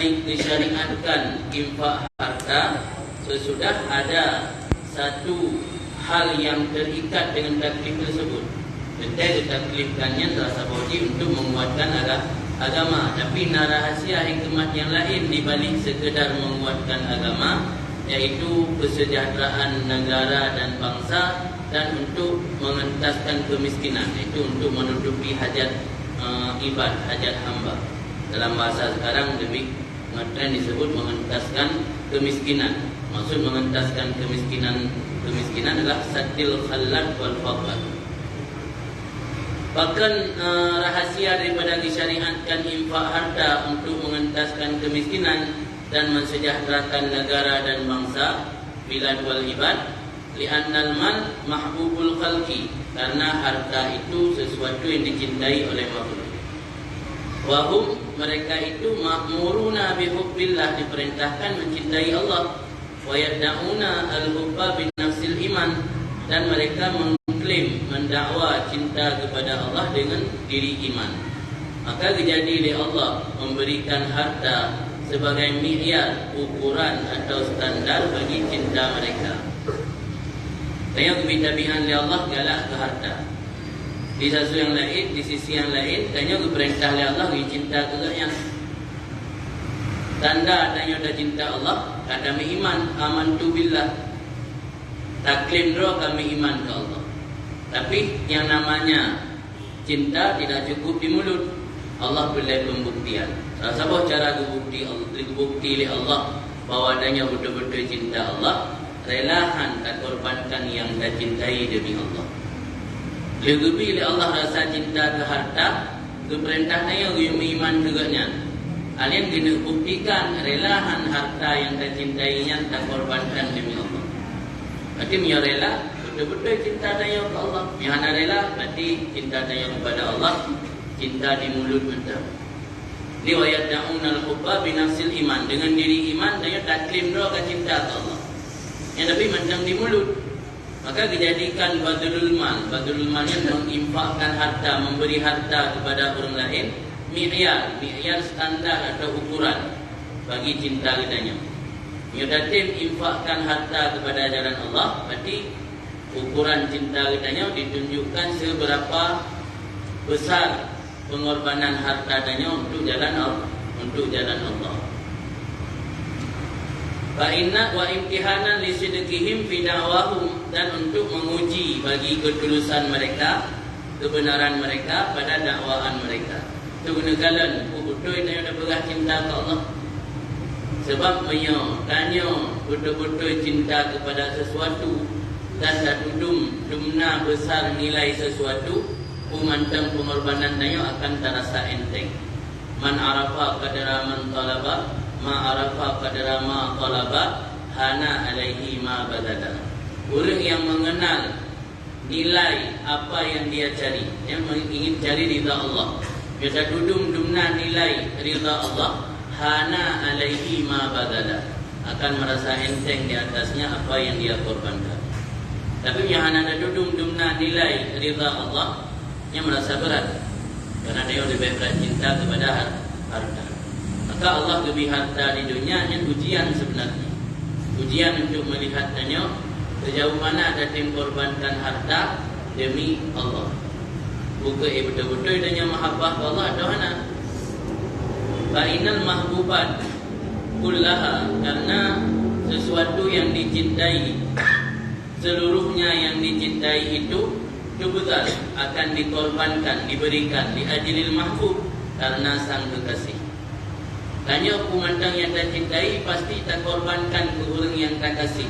disyariatkan infak harta sesudah ada satu hal yang terikat dengan taklif tersebut. Betul taklifkannya terasa wajib untuk menguatkan agama. Tapi rahasia hikmat yang lain di balik sekedar menguatkan agama, yaitu kesejahteraan negara dan bangsa dan untuk mengentaskan kemiskinan, itu untuk menutupi hajat ibad, hajat hamba. Dalam bahasa sekarang lebih ngetren disebut mengentaskan kemiskinan. Maksud mengentaskan kemiskinan adalah saddil khallat wal faqr. Bahkan rahasia daripada disyariatkan infak harta untuk mengentaskan kemiskinan dan mensejahterakan negara dan bangsa, bilad wal ibad, li'annal mal mahbubul khalqi, karena harta itu sesuatu yang dicintai oleh makhluk. Wahum, mereka itu ma'muruna bihubbillah, diperintahkan mencintai Allah. Wa yad'una al-hubba bin nafsil iman, dan mereka mengklaim, mendakwa cinta kepada Allah dengan diri iman. Maka jadi oleh Allah memberikan harta sebagai mi'yar, ukuran atau standar bagi cinta mereka. Tanya kebitabihan oleh Allah galak ke harta. Di satu yang lain, di sisi yang lain, tanya perintah oleh Allah bagi cinta ke yang tanda tanya ada cinta Allah, kami iman, amantu billah. Tak klaim doa kami iman ke Allah. Tapi yang namanya cinta tidak cukup di mulut. Allah beri pembuktian. Salah cara dibukti oleh Allah bahawa adanya betul-betul cinta Allah, relahan tak korbankan yang dah cintai demi Allah. Lebih oleh Allah rasa cinta ke harta, ke perintahnya yang iman dengannya. Kalian kena buktikan relahan harta yang dah cintainya tak korbankan demi Allah. Berarti yang rela betul-betul cinta daya ke Allah. Yang anda rela berarti cinta daya kepada Allah, cinta di mulut betul. Riwayat da'unal hubba binafsil iman, dengan diri iman daya tak klaim doa ke cinta ke Allah. Yang tapi macam di mulut. Maka dijadikan badrul mal. Badrul mal yang menginfakkan harta, memberi harta kepada orang lain, mi'yar standar atau ukuran bagi cinta katanya. Yudatim infakkan harta kepada jalan Allah, berarti ukuran cinta katanya ditunjukkan seberapa besar pengorbanan harta katanya untuk jalan Allah. Fa'inna wa imtihanan li sidqihim fi da'wahum, dan untuk menguji bagi ketulusan mereka, kebenaran mereka pada dakwaan mereka. Itu gunakan betul yang ada berah cinta ke Allah. Sebab tanya betul-betul cinta kepada sesuatu dan tak dumna besar nilai sesuatu, umantang pengorbanan tanya akan terasa enteng. Man arafa qadra man talaba, ma arafa qadra ma talaba, hana alaihi ma badala. Orang yang mengenal nilai apa yang dia cari, yang ingin cari ridha Allah, dia tak dumna nilai ridha Allah, hana alaihi ma badala, akan merasa enteng di atasnya apa yang dia korbankan. Tapi yang hana dumna nilai ridha Allah, yang merasa berat karena dia lebih berat cinta kepada harta. Maka Allah lebih harta di dunia yang ujian sebenarnya. Ujian untuk melihatnya sejauh mana ada tim korbankan harta demi Allah. Bukan betul-betul adanya mahabbah Allah atau hana. Fa'inal mahbubat kullaha, karena sesuatu yang dicintai, seluruhnya yang dicintai itu betul akan dikorbankan, diberikan di ajlil mahbub, karena sang kekasih. Tanya pemandang yang tak cintai pasti tak korbankan ke orang yang tak kasih.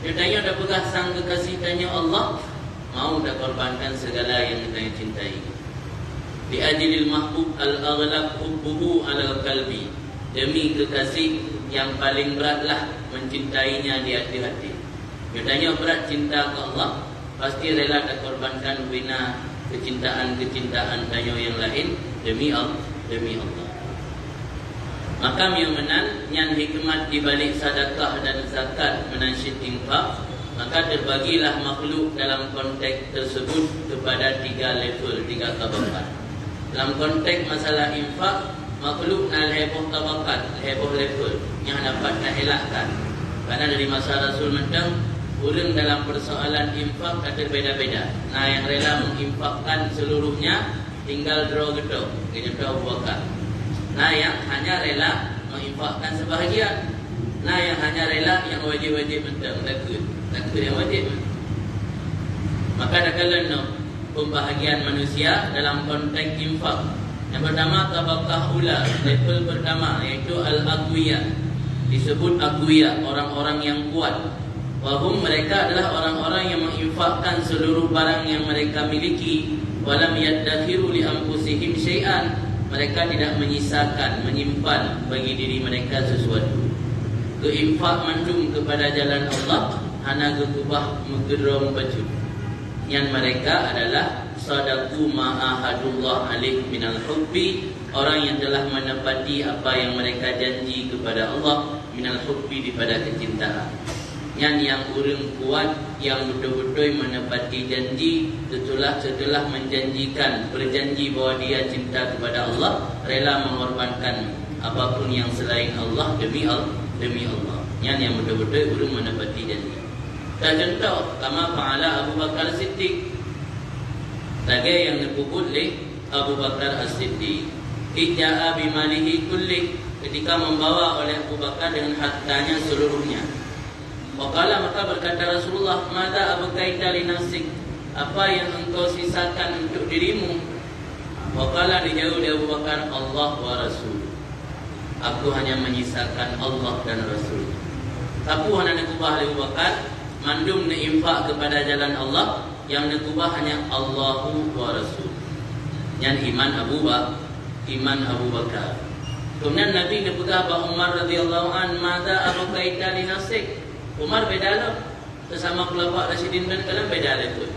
Dia tanya dah pegah sang kekasih, tanya Allah, mau dah korbankan segala yang kita cintai. Di ajlil mahbub al-aghlab hubbuhu ala qalbi, demi kekasih yang paling beratlah mencintainya di hati. Dia tanya berat cinta ke Allah, pasti rela tak korbankan bina kecintaan tanya yang lain demi Allah. Maka yang menan yang hikmat di balik sedekah dan zakat menansyid infak, maka terbagilah makhluk dalam konteks tersebut kepada 3 level, 3 tabaqat. Dalam konteks masalah infak, makhluk nak heboh tabakat, heboh level yang dapat nak elakkan. Karena dari masa Rasul mentang, orang dalam persoalan infak kata beda-beda. Nah yang rela menginfakkan seluruhnya tinggal draw gedok, kenyata Abu Bakar. Nah yang hanya rela menginfakkan sebahagian. Nah yang hanya rela yang wajib-wajib mentang, takut yang wajib. Maka ada kalanya pembahagian manusia dalam konteks infak. Yang pertama tabaqah ula, level pertama iaitu al-aqwiya. Disebut aqwiya, orang-orang yang kuat. Wahum mereka adalah orang-orang yang menginfakkan seluruh barang yang mereka miliki, walam yaddakhiru li anfusihim syai'an. Mereka tidak menyisakan, menyimpan bagi diri mereka sesuatu. Keinfak mandum kepada jalan Allah hana gekubah menggerong baju. Yang mereka adalah sadaqu ma'ahadullah alaih minal hubbi, orang yang telah menepati apa yang mereka janji kepada Allah minal hubbi daripada kecintaan. Yang orang kuat yang betul-betul menepati janji setelah menjanjikan, berjanji bahawa dia cinta kepada Allah, rela mengorbankan apapun yang selain Allah demi Allah. Yang betul-betul orang menepati janji. Contoh kama fa'ala Abu Bakar Siddiq. Lagi yang disebut oleh Abu Bakar As-Siddiq, Ija'a bimalihi kulli, ketika membawa oleh Abu Bakar dengan hartanya seluruhnya. Waqala, maka berkata Rasulullah, mada abqaita li nafsik, apa yang engkau sisakan untuk dirimu? Waqala, dijawab oleh Abu Bakar, Allah wa Rasul, aku hanya menyisakan Allah dan Rasul. Tapi hanya nakubah oleh Abu Bakar mandum infak kepada jalan Allah, yang nakubah hanya Allahu wa Rasul. Yang iman Abu Bakar. Kemudian Nabi nepegah Pak Umar radhiyallahu an, mada abqaita li nafsik. Umar beda lah sesama khulafa Rasyidin dan kalam beda lah tu.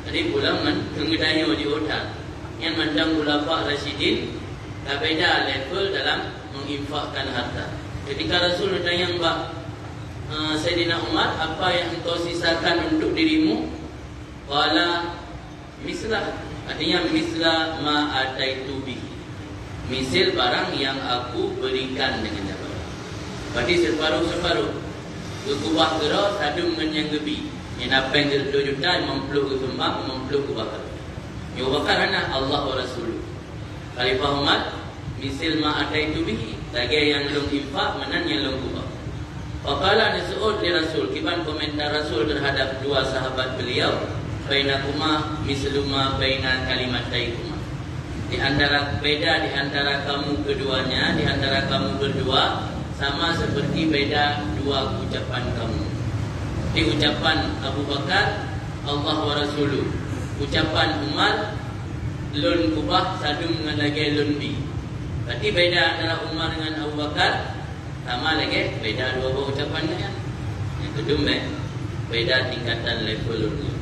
Jadi pulang kan kengedanya di otak. Yang mandang khulafa Rasyidin tak beda level dalam menginfakkan harta. Ketika Rasul bertanya Mbak Sayyidina Umar, apa yang engkau sisakan untuk dirimu? Wala mislah, artinya mislah ma ataitu bihi, misal barang yang aku berikan dengan barang. Berarti separuh-separuh. Kekubah gerak sadung dengan yang lebih. Yang apa yang 2 juta 50 ke kembang, 50 ke bakar. Yang bakar anak Allah wa Rasul. Khalifah Umar misal ma ataitu bihi, lagi yang long infak menan yang long kubah. Faqala nasu'ud li Rasul, kiban komentar Rasul terhadap dua sahabat beliau, bainakuma misluma baina kalimataikuma. Di antara beda di antara kamu keduanya, di antara kamu berdua sama seperti beda dua ucapan kamu. Di ucapan Abu Bakar Allah wa Rasuluh, ucapan Umar lun kubah sadung dengan lagi lun bi. Berarti beda antara Umar dengan Abu Bakar, sama lagi beda dua ucapannya. Yang kedua beda tingkatan levelnya.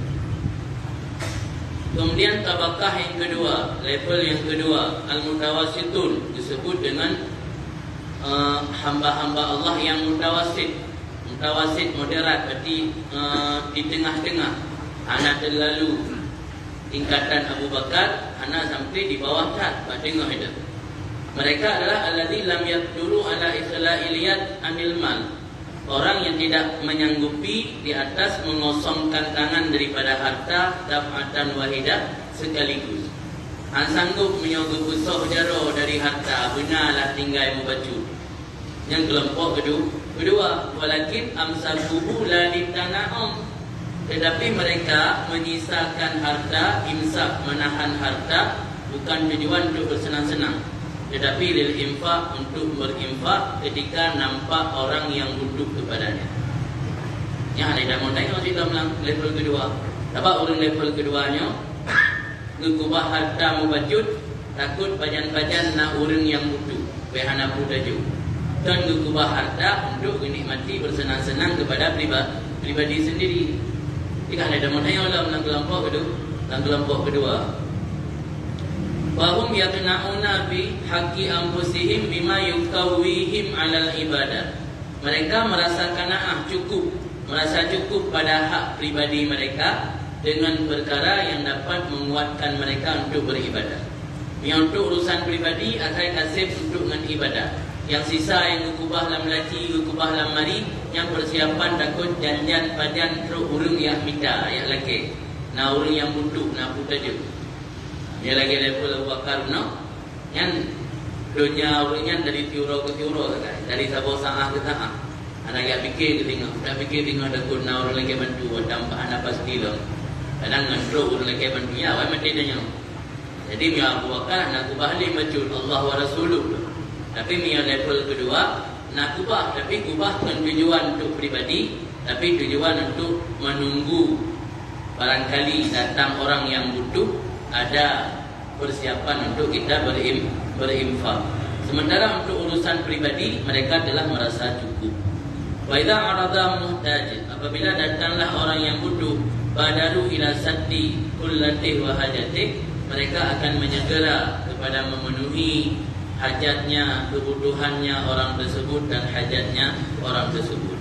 Kemudian tabaqah yang kedua, level yang kedua, al-mutawassitun, disebut dengan hamba-hamba Allah yang mutawassit. Mutawassit moderat, berarti di tengah-tengah. Anak terlalu tingkatan Abu Bakar, anak sampai di bawah tak, tengok itu. Mereka adalah alladzi lam yaqduru ala isla'iliyat anil mal, orang yang tidak menyanggupi di atas mengosongkan tangan daripada harta daf'atan wahidah sekaligus. Sanggup menyogok besok jaro dari harta, benarlah tinggal membaju. Yang kelompok kedua, walakin amsakuhu la litana'um, tetapi mereka menyisakan harta, imsak, menahan harta, bukan tujuan untuk bersenang-senang, tetapi lil infak, untuk berinfak ketika nampak orang yang butuh kepadanya. Yang ada mau tengok cerita level kedua. Dapat orang level keduanya ngekubah harta mubajud, takut bajan-bajan nak orang yang butuh, behana budaju. Dan ngekubah harta untuk menikmati bersenang-senang kepada pribadi sendiri. Jika ada mau tengok dalam kelompok kedua. Wahum yaqna'una bi haqqi anfusihim bima yukawwihim 'alal ibadah. Mereka merasa qanaah, merasa cukup pada hak pribadi mereka dengan perkara yang dapat menguatkan mereka untuk beribadah. Yang untuk urusan pribadi akan kasih untuk dengan ibadah. Yang sisa yang gugubah lam laci, gugubah lam mari, yang persiapan takut janjan pajan teruk urang yang minta yang lagi. Nah orang yang butuh, nak putar je. Dia lagi level Abu Bakar no. Yang dunia orangnya dari tiuro ke tiuro kan. Dari sabah sangah ke sangah. Anak yang fikir ke tengok, tak fikir tengok takut nak orang lagi bantu, tambah anak pasti lah. Kadang ngantruk orang lagi bantu ya, awak mati tanya. Jadi Mia Abu Bakar nak kubah ni macam Allah wa Rasuluh. Tapi Mia level kedua nak kubah, tapi kubah bukan tujuan untuk pribadi, tapi tujuan untuk menunggu barangkali datang orang yang butuh, ada persiapan untuk kita berinfak. Sementara untuk urusan pribadi mereka telah merasa cukup. Wa idza arada muhtaj, apabila datanglah orang yang butuh, badaru ila saddi kullati wa hajati, mereka akan menyegera kepada memenuhi hajatnya, kebutuhannya orang tersebut dan hajatnya orang tersebut.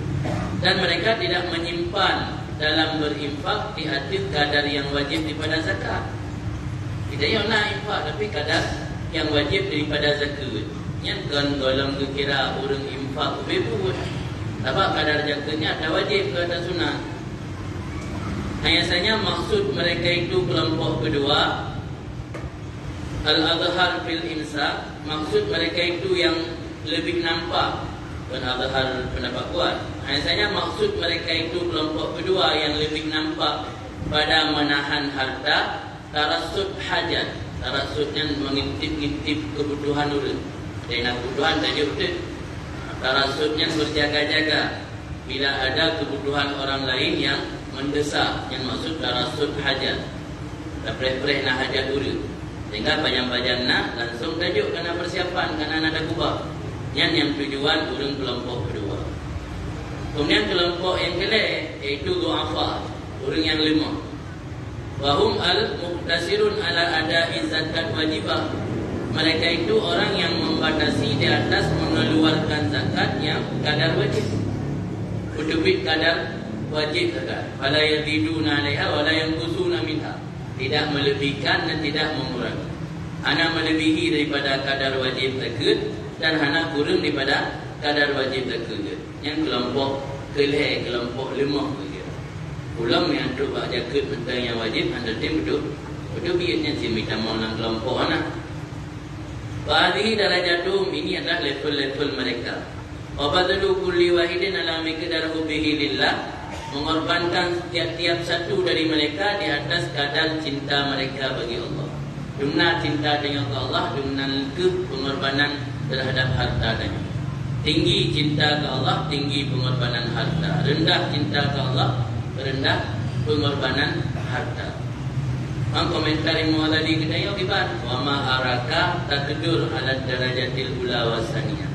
Dan mereka tidak menyimpan dalam berinfak di hati kadar yang wajib daripada zakat. Tidak yang nak infak tapi kadar yang wajib daripada zakat. Yang kan dalam kira orang infak bebut. Sebab kadar zakatnya ada wajib ke ada sunat. Biasanya maksud mereka itu kelompok kedua, Al-Adhar fil Insa, maksud mereka itu yang lebih nampak. Al-Adhar pendapat kuat. Biasanya maksud mereka itu kelompok kedua yang lebih nampak pada menahan harta, tarasud hajat. Tarasudnya mengintip-intip kebutuhan orang. Dan kebutuhan tajuk itu. Tarasudnya berjaga-jaga bila ada kebutuhan orang lain yang mendesak. Yang maksud tarasud hajat. Preh-preh nak hajat orang. Sehingga panjang-panjang nak langsung tajuk kena persiapan, kena ada kubah. Yang tujuan orang kelompok kedua. Kemudian kelompok yang kedua iaitu du'afa, orang yang lemah. Wahum al-muqtasirun ala ada'i zakat wajibah. Mereka itu orang yang membatasi di atas mengeluarkan zakat yang kadar wajib. Kutubit kadar wajib zakat. Fala yaziduna 'alaiha wa la yanqusuna minha. Tidak melebihkan dan tidak mengurangi. Hana melebihi daripada kadar wajib zakat dan hana kurang daripada kadar wajib zakat. Yang kelompok kelih, kelompok lemah begitu. Ulam yang untuk zakat tentang yang wajib anda tim betul. Betul biarnya si minta malam kelompok anak. Bahari darajatum, ini adalah level-level mereka. Wa badlu kulli wahidin ala miqdar hubbihi lillah. Mengorbankan setiap satu dari mereka di atas kadar cinta mereka bagi Allah. Jumlah cinta dengan Allah, jumlah ke pengorbanan terhadap harta tadi. Tinggi cinta ke Allah, tinggi pengorbanan harta. Rendah cinta ke Allah, rendah pengorbanan harta. Komentar Imam Ghazali kata ya kibat, wa ma araka takdur ala darajatil ula wasaniyah.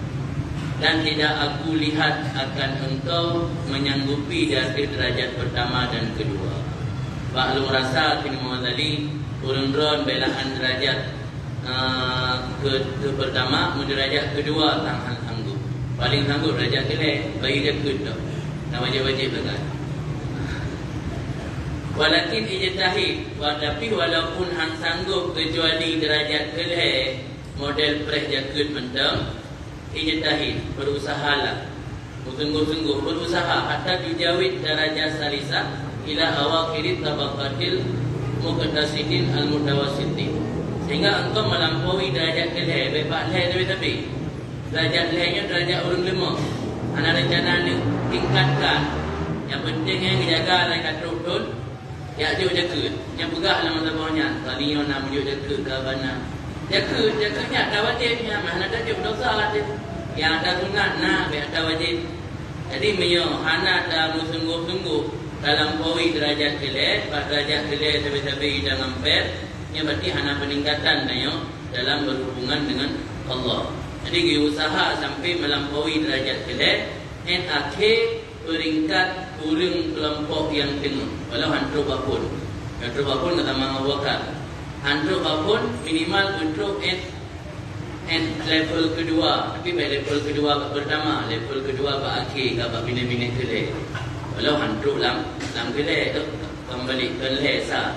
Dan tidak aku lihat akan engkau menyanggupi dari derajat pertama dan kedua. Baklum rasa kini Muhammad urun-urun belaan derajat ke pertama, derajat kedua tak sanggup. Paling sanggup derajat kedua, bagi dia kedua. Dan wajib-wajib lah kan. Walakin ijtahid, tapi walaupun hang sanggup kecuali derajat kedua, model preh jakut mentang, ijtahid, berusahalah, sungguh-sungguh berusaha hatta dijawid darajah salisa ila awakhir tabaqatil muqtasidin al-mutawassitin, sehingga engkau melampaui derajat kelih, bebas leh tapi derajat lehnya derajat orang lemah. Ana rencana ni tingkatkan. Yang penting yang dijaga dekat rukun, ya dia jaga. Yang pegah dalam mazhabnya, tadi yang nak menjuk jaga ke mana? Jakanya ada wajibnya, mana ada dia berdosa lah dia. Yang ada sunat nak, ada wajib. Jadi menyo hana ada sungguh-sungguh dalam paui derajat kelih, derajat kelih sampai dalam per, yang berarti hana peningkatan menyo dalam berhubungan dengan Allah. Jadi dia usaha sampai melampaui derajat kelih, dan akhir peringkat kurang kelompok yang tengah. Walau hantruk apun kata Mang Abu Bakar. Hantruk apun minimal untuk level kedua. Tapi level kedua pertama, level kedua ke akhir ke bina-bina kelih. Walau hantruk lam kelih tu kembali kelih sah.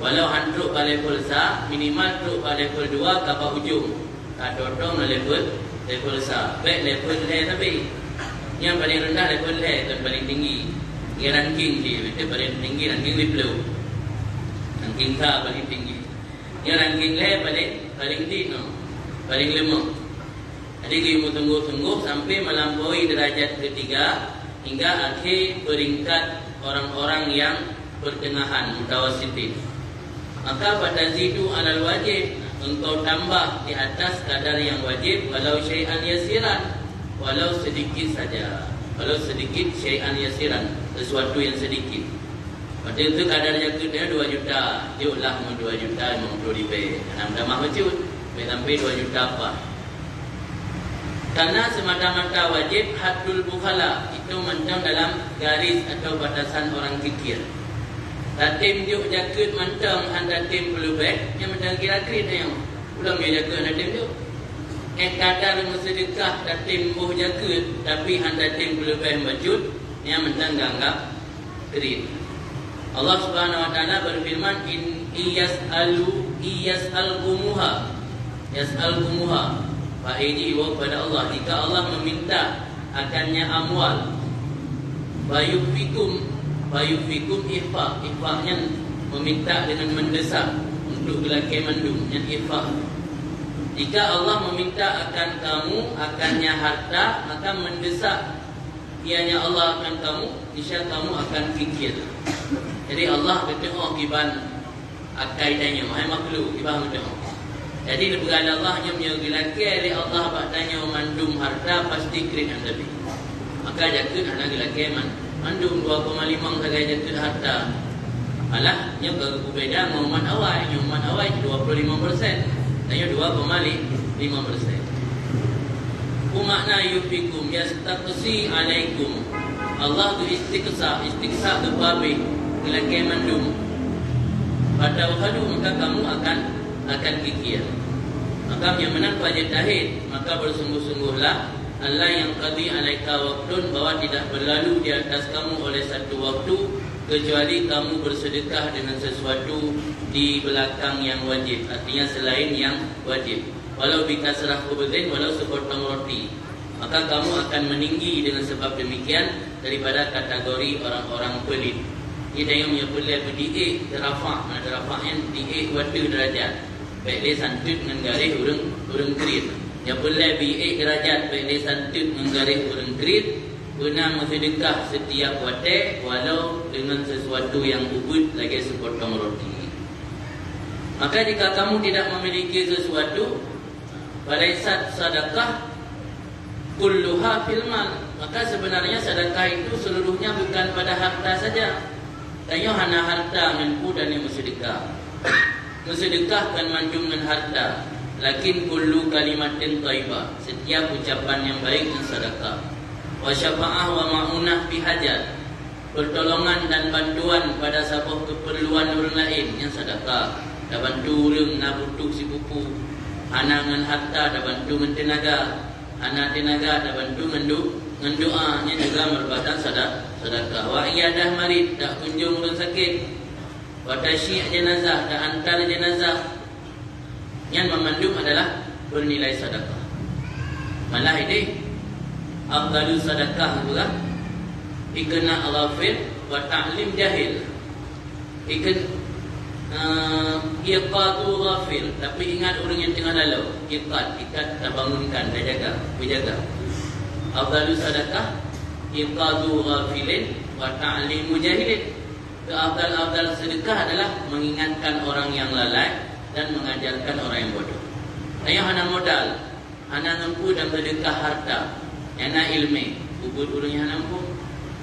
Walau hantruk pada level sa, minimal truk pada level 2 ke ujung. Dotong level sa. Baik level le tapi yang paling rendah level le dan paling tinggi. Yang ranking dia itu paling tinggi, ranking level. Ranking ka paling tinggi. Yang ranking le paling tinggi no. Paling lemah. Jadi kita tunggu sampai melampaui derajat ketiga hingga akhir peringkat orang-orang yang pertengahan mutawassitin. Maka pada zidu alal wajib, engkau tambah di atas kadar yang wajib walau syai'an yasiran, walau sedikit saja. Walau sedikit syai'an yasiran, sesuatu yang sedikit. Pada itu kadar jakutnya 2 juta. Juklah 2 juta 50 ribu. Nama wajib sampai 2 juta apa? Karena semata-mata wajib haddul bukhala itu macam dalam garis atau batasan orang kikir. Tatim juk jakut mantang anda tim perlu baik yang macam kira-kira yang ulang dia jakut anda tim juk. Kadar sedekah tatim buh jakut tapi anda tim perlu baik bajut yang macam ganggap kering. Allah Subhanahu wa taala berfirman in iyas'alkumuha Fa'iji wa kepada Allah. Jika Allah meminta akannya amwal, Bayufikum Ifaknya meminta dengan mendesak untuk lelaki mandum yang ifak. Jika Allah meminta akan kamu akannya harta, maka mendesak ianya Allah akan kamu, niscaya kamu akan fikir. Jadi Allah kata kiban akaidanya mahal makhluk kiban betul. Jadi berkata Allah hanya menyuruh lelaki Allah bertanya mandum harta pasti kering yang lebih. Maka jakut anak lelaki mandum 2,5 saja jakut harta. Malah yang berbeza Muhammad awal 25%, dan 2,5%. Makna yufikum yastaqsi alaikum. Allah tu istiqsa kebabe lelaki mandum. Pada waktu maka kamu akan kikir. Maka yang menang wajib tahid, maka bersungguh-sungguhlah Allah yang qadi alaika waqtun, bahwa tidak berlalu di atas kamu oleh satu waktu kecuali kamu bersedekah dengan sesuatu di belakang yang wajib, artinya selain yang wajib. Walau bikasrah khubzin, walau sepotong roti, maka kamu akan meninggi dengan sebab demikian daripada kategori orang-orang pelit. Ia yang boleh berdiik terafak, mana terafak yang diik waktu derajat. Baik dia santut dengan garis urang kerit. Yang boleh biik derajat baik dia santut dengan garis urang kerit, guna bersedekah setiap waktu walau dengan sesuatu yang ubud lagi sepotong roti. Maka jika kamu tidak memiliki sesuatu, walaisat sedekah kulluha fil mal, maka sebenarnya sedekah itu seluruhnya bukan pada harta saja. Tanya hana harta menpu dan yang bersedekah. Bersedekahkan mandum dengan harta, lakin kullu kalimatin thayyibah, setiap ucapan yang baik dan sedekah. Wa syafa'ah wa ma'unah fi hajat, pertolongan dan bantuan pada sebuah keperluan orang lain yang sedekah. Da bantu orang nak butuh si pupu, ana dengan harta da bantu dengan tenaga, ana tenaga da bantu dengan doa, nya juga merupakan sedekah. Wa iyadah marid, dak kunjung orang sakit. Wa tasyi' jenazah, dan antar jenazah, yang memandum adalah bernilai sedekah. Malah ini afdalu sedekah juga ikna ghafir wa ta'lim jahil. Iqatu ghafir, tapi ingat orang yang tengah lalu. Ikat terbangunkan, dah berjaga. Afdalu sedekah iqatu ghafilin wa ta'limu jahilin. Afdal sedekah adalah mengingatkan orang yang lalai dan mengajarkan orang yang bodoh. Ayah hana modal, hana mampu dan sedekah harta, hana ilmu, ubud orang yang mampu.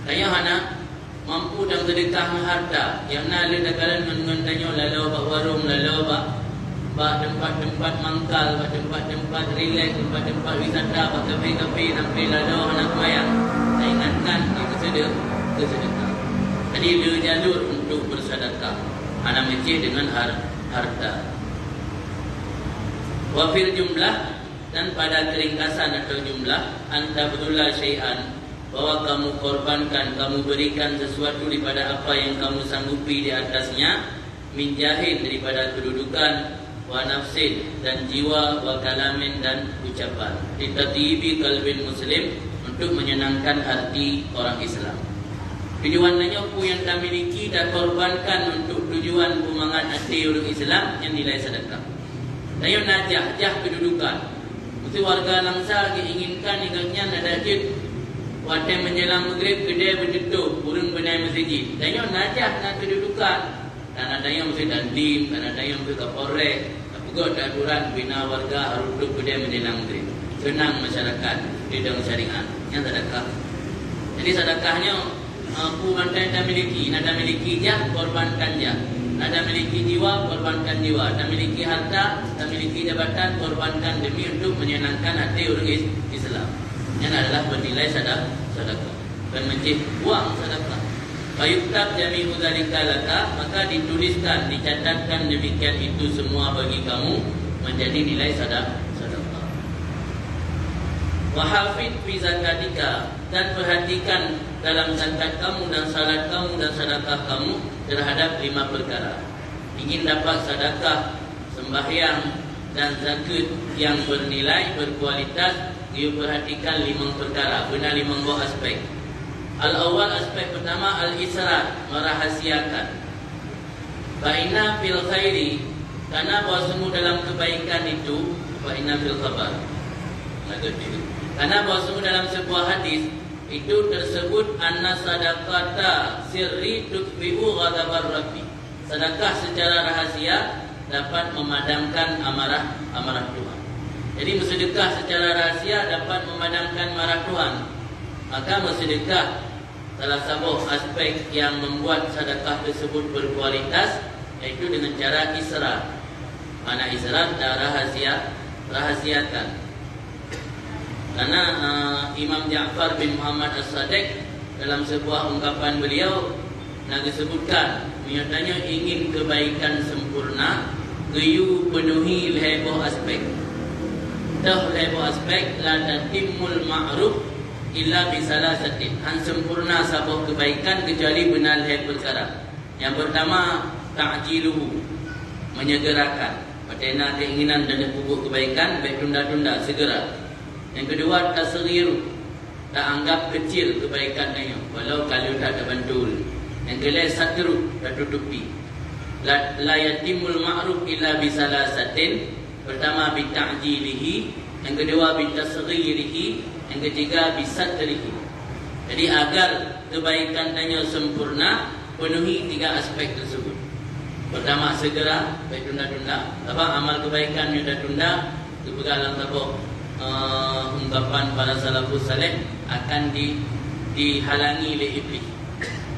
Ayah hana mampu dan sedekah harta, yang nak ada kalian mengendanyo lalu bak warung, lalu bak tempat-tempat mangkal, bak tempat-tempat relax, tempat-tempat wisata, bak kafe-kafe, sampai lalu hana kemayang. Saya ingatkan kesedekah. Jadi dia jalur untuk bersedekah, ana masjid dengan harta. Wafir jumlah, dan pada keringkasan atau jumlah, anta betulah syai'an, bahwa kamu korbankan, kamu berikan sesuatu daripada apa yang kamu sanggupi di atasnya, min jahin daripada kedudukan, wa nafsin dan jiwa, wa kalamin dan ucapan. Ditatibi qalbin muslim, untuk menyenangkan hati orang Islam. Tujuan nanya pu yang dah miliki dah korbankan untuk tujuan pumangan hati orang Islam yang nilai sedekah. Nanya najah kedudukan. Mesti warga langsa diinginkan ikatnya ada jid. Waktu menjelang maghrib kedai bertutup, burung benai masjid. Nanya najah nak kedudukan. Dan ada yang mesti dandim, dan ada yang mesti kapolres. Juga ada aturan bina warga harus duduk kedai menjelang maghrib. Senang masyarakat di dalam syariat yang sedekah. Jadi sedekahnya aku mantai dah miliki, nada miliki je korbankan je. Nada miliki jiwa, korbankan jiwa. Nada miliki harta, nada miliki jabatan, korbankan demi untuk menyenangkan hati orang Islam. Yang adalah bernilai sedekah. Dan mencip uang sedekah. Fayuktab jami'u dzalika laka, maka dituliskan, dicatatkan demikian itu semua bagi kamu menjadi nilai sedekah. Wahafid fi zakatika, dan perhatikan dalam zakat kamu dan salat kamu dan sedekah kamu terhadap 5 perkara. Ingin dapat sedekah, sembahyang dan zakat yang bernilai, berkualitas, you perhatikan 5 perkara, benar 5 buah aspek. Al-awwal, aspek pertama, al-israr, merahasiakan. Fa inna fil khairi, karena bahwasamu dalam kebaikan itu, fa inna fil khabar. Karena bahwasamu dalam sebuah hadis itu tersebut anna sadaqata sirri tutfi'u ghadabar rabbi. Sedekah secara rahasia dapat memadamkan amarah Tuhan. Jadi bersedekah secara rahasia dapat memadamkan marah Tuhan. Maka bersedekah salah satu aspek yang membuat sedekah tersebut berkualitas, yaitu dengan cara israr. Mana israr dan rahasiakan. Karena Imam Ja'far bin Muhammad As-Sadiq dalam sebuah ungkapan beliau nak disebutkan, menyatanya ingin kebaikan sempurna, geyu penuhi leheboh aspek. Dah leheboh aspek la tatimul ma'ruf illa bisalasatin. Han sempurna sebuah kebaikan kecuali benar leheb perkara. Yang pertama, ta'jiluhu, menyegerakan. Patena keinginan dan pupuk kebaikan baik tunda-tunda, segera. Yang kedua, tasghiru, tak anggap kecil kebaikannya walau kalau tak ada bantul. Yang kedua, satru, tak tutupi. La yatimul ma'ruf illa bisalasatin. Pertama, bita'jilihi. Yang kedua, bitasghirihi. Yang ketiga, bisatrihi. Jadi agar kebaikannya sempurna, penuhi 3 aspek tersebut. Pertama, segera, baik tunda-tunda. Apa amal kebaikan yang dah tunda, itu bergalang tabuk. Ungkapan para salafus saleh akan dihalangi oleh iblis.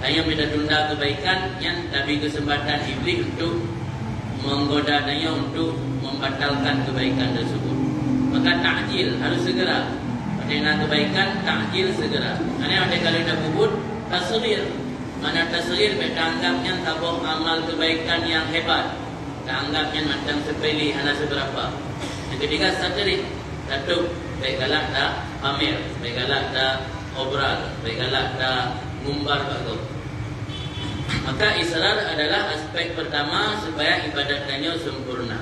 Yang minta tunda kebaikan yang tapi kesempatan iblis untuk menggodanya untuk membatalkan kebaikan tersebut. Maka ta'jil harus segera. Pada kebaikan ta'jil segera. Karena ada kalau dah bubut tasghir. Mana tasghir kita anggapnya tabuh amal kebaikan yang hebat. Tak anggapnya macam sepele hanya seberapa. Yang ketiga satri. Satu, baik galak dah pamer, baik galak dah obral, baik galak dah ngumbar bagus. Maka israr adalah aspek pertama supaya ibadatnya sempurna.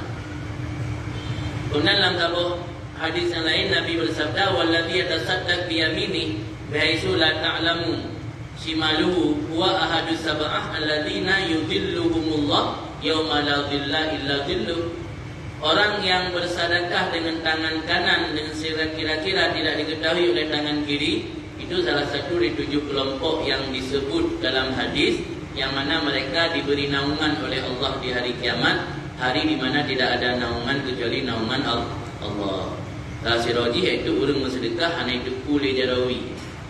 Kemudian dalam tabuh hadis yang lain Nabi bersabda, "Walladzi yatasaddaq bi yamini bihaitsu la ta'lamu shimaluhu huwa ahadus sab'ah alladzina yudhilluhumullah yauma la dhilla illa dhilluh." Orang yang bersedekah dengan tangan kanan dan kira-kira tidak diketahui oleh tangan kiri, itu salah satu dari 7 kelompok yang disebut dalam hadis, yang mana mereka diberi naungan oleh Allah di hari kiamat, hari di mana tidak ada naungan kecuali naungan Allah. Siraji iaitu orang bersedekah hanya hidup pulih jarawi.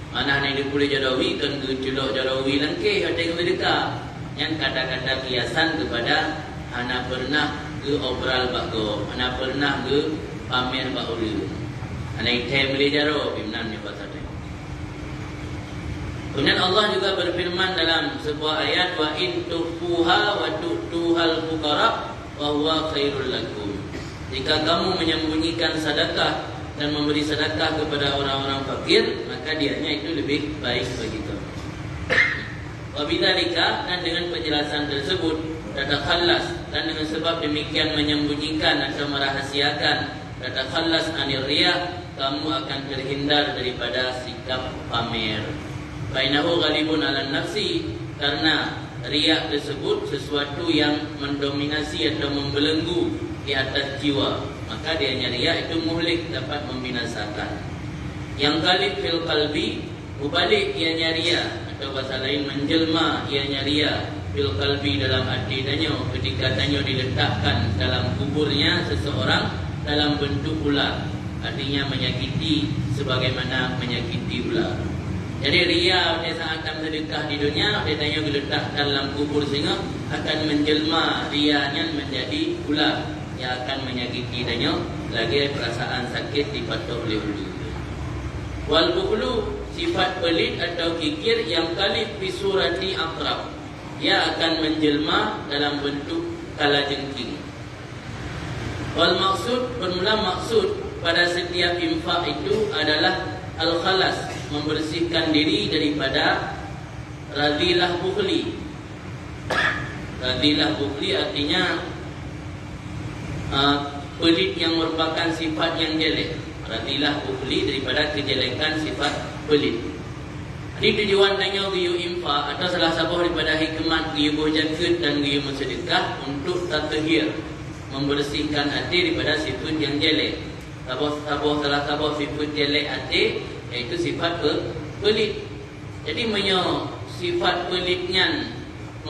Mana hanya hidup pulih jarawi kan geculok jarawi langkih ada yang sedekah. Yang kata-kata kiasan kepada hana pernah ke obral bago, hana pernah ke pamer baulu. Hana item boleh jaro pimnannya pasal ni. Kemudian Allah juga berfirman dalam sebuah ayat, wa in tufuha wa tu'tuhal fuqara wa huwa khairul lakum. Jika kamu menyembunyikan sedekah dan memberi sedekah kepada orang-orang fakir, maka dianya itu lebih baik bagi kamu. Wa bidzalika, dan dengan penjelasan tersebut, tatakhallas, dan dengan sebab demikian menyembunyikan atau merahasiakan, tatakhallas anir riya, kamu akan terhindar daripada sikap pamer. Bainahu ghalibun ala nafsi, karena riya tersebut sesuatu yang mendominasi atau membelenggu di atas jiwa, maka dianya riya itu muhlik, dapat membinasakan. Yang galib fil qalbi, mubalik ianya riya, atau bahasa lain menjelma ianya riya fil qalbi, dalam hati danyo, ketika danyo diletakkan dalam kuburnya seseorang dalam bentuk ular, artinya menyakiti sebagaimana menyakiti ular. Jadi riya dia saat akan sedekah di dunia, dia tanya diletakkan dalam kubur sehingga akan menjelma rianya menjadi ular yang akan menyakiti danyo, lagi perasaan sakit dipatuh oleh ulu. Wal bukhlu, sifat pelit atau kikir yang kalib fi surati aqrab, ia akan menjelma dalam bentuk kalajengking. Wal maksud, bermula maksud pada setiap infak itu adalah al-khalas, membersihkan diri daripada radhilah bukhli. Radhilah bukhli artinya pelit yang merupakan sifat yang jelek. Radhilah bukhli daripada kejelekan sifat pelit. Ini tujuan tanya giyu infak atau salah satu daripada hikmat giyu berzakat dan giyu bersedekah untuk tathhir, membersihkan hati daripada sifat yang jelek. Salah satu sifat jelek hati iaitu sifat pelit. Jadi sifat pelitnya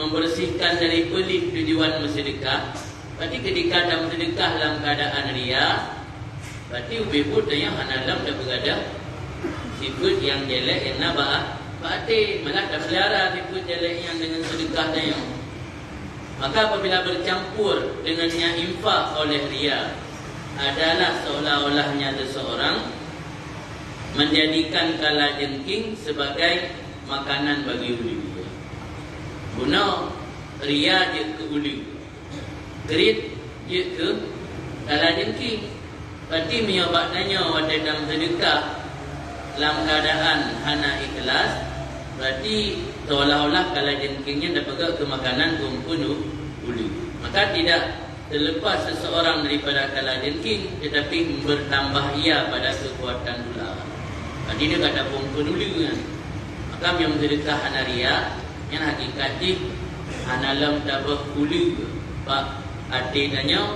membersihkan dari pelit tujuan bersedekah. Berarti ketika dalam sedekah dalam keadaan riya, berarti ubibut yang hanalam dah berada sifat yang jelek yang nabah berarti malah dah pelihara sifat jelek yang dengan sedekah tanya. Maka apabila bercampur dengannya infak oleh riya, adalah seolah-olahnya seseorang menjadikan kalajengking sebagai makanan bagi ulu. Guna riya je ke ulu, gerit je ke kalajengking. Berarti menyebabkannya pada dalam sedekah dalam keadaan hana ikhlas, berarti seolah-olah kalajengkingnya dapat ke makanan kumpul ulu. Maka tidak terlepas seseorang daripada kalajengking, tetapi bertambah ia pada kekuatan ular. Jadi dia kata kumpul ulu kan. Maka yang sedekah hana riya, yang hakikatnya hana lam tabah ulu. Pak hati tanya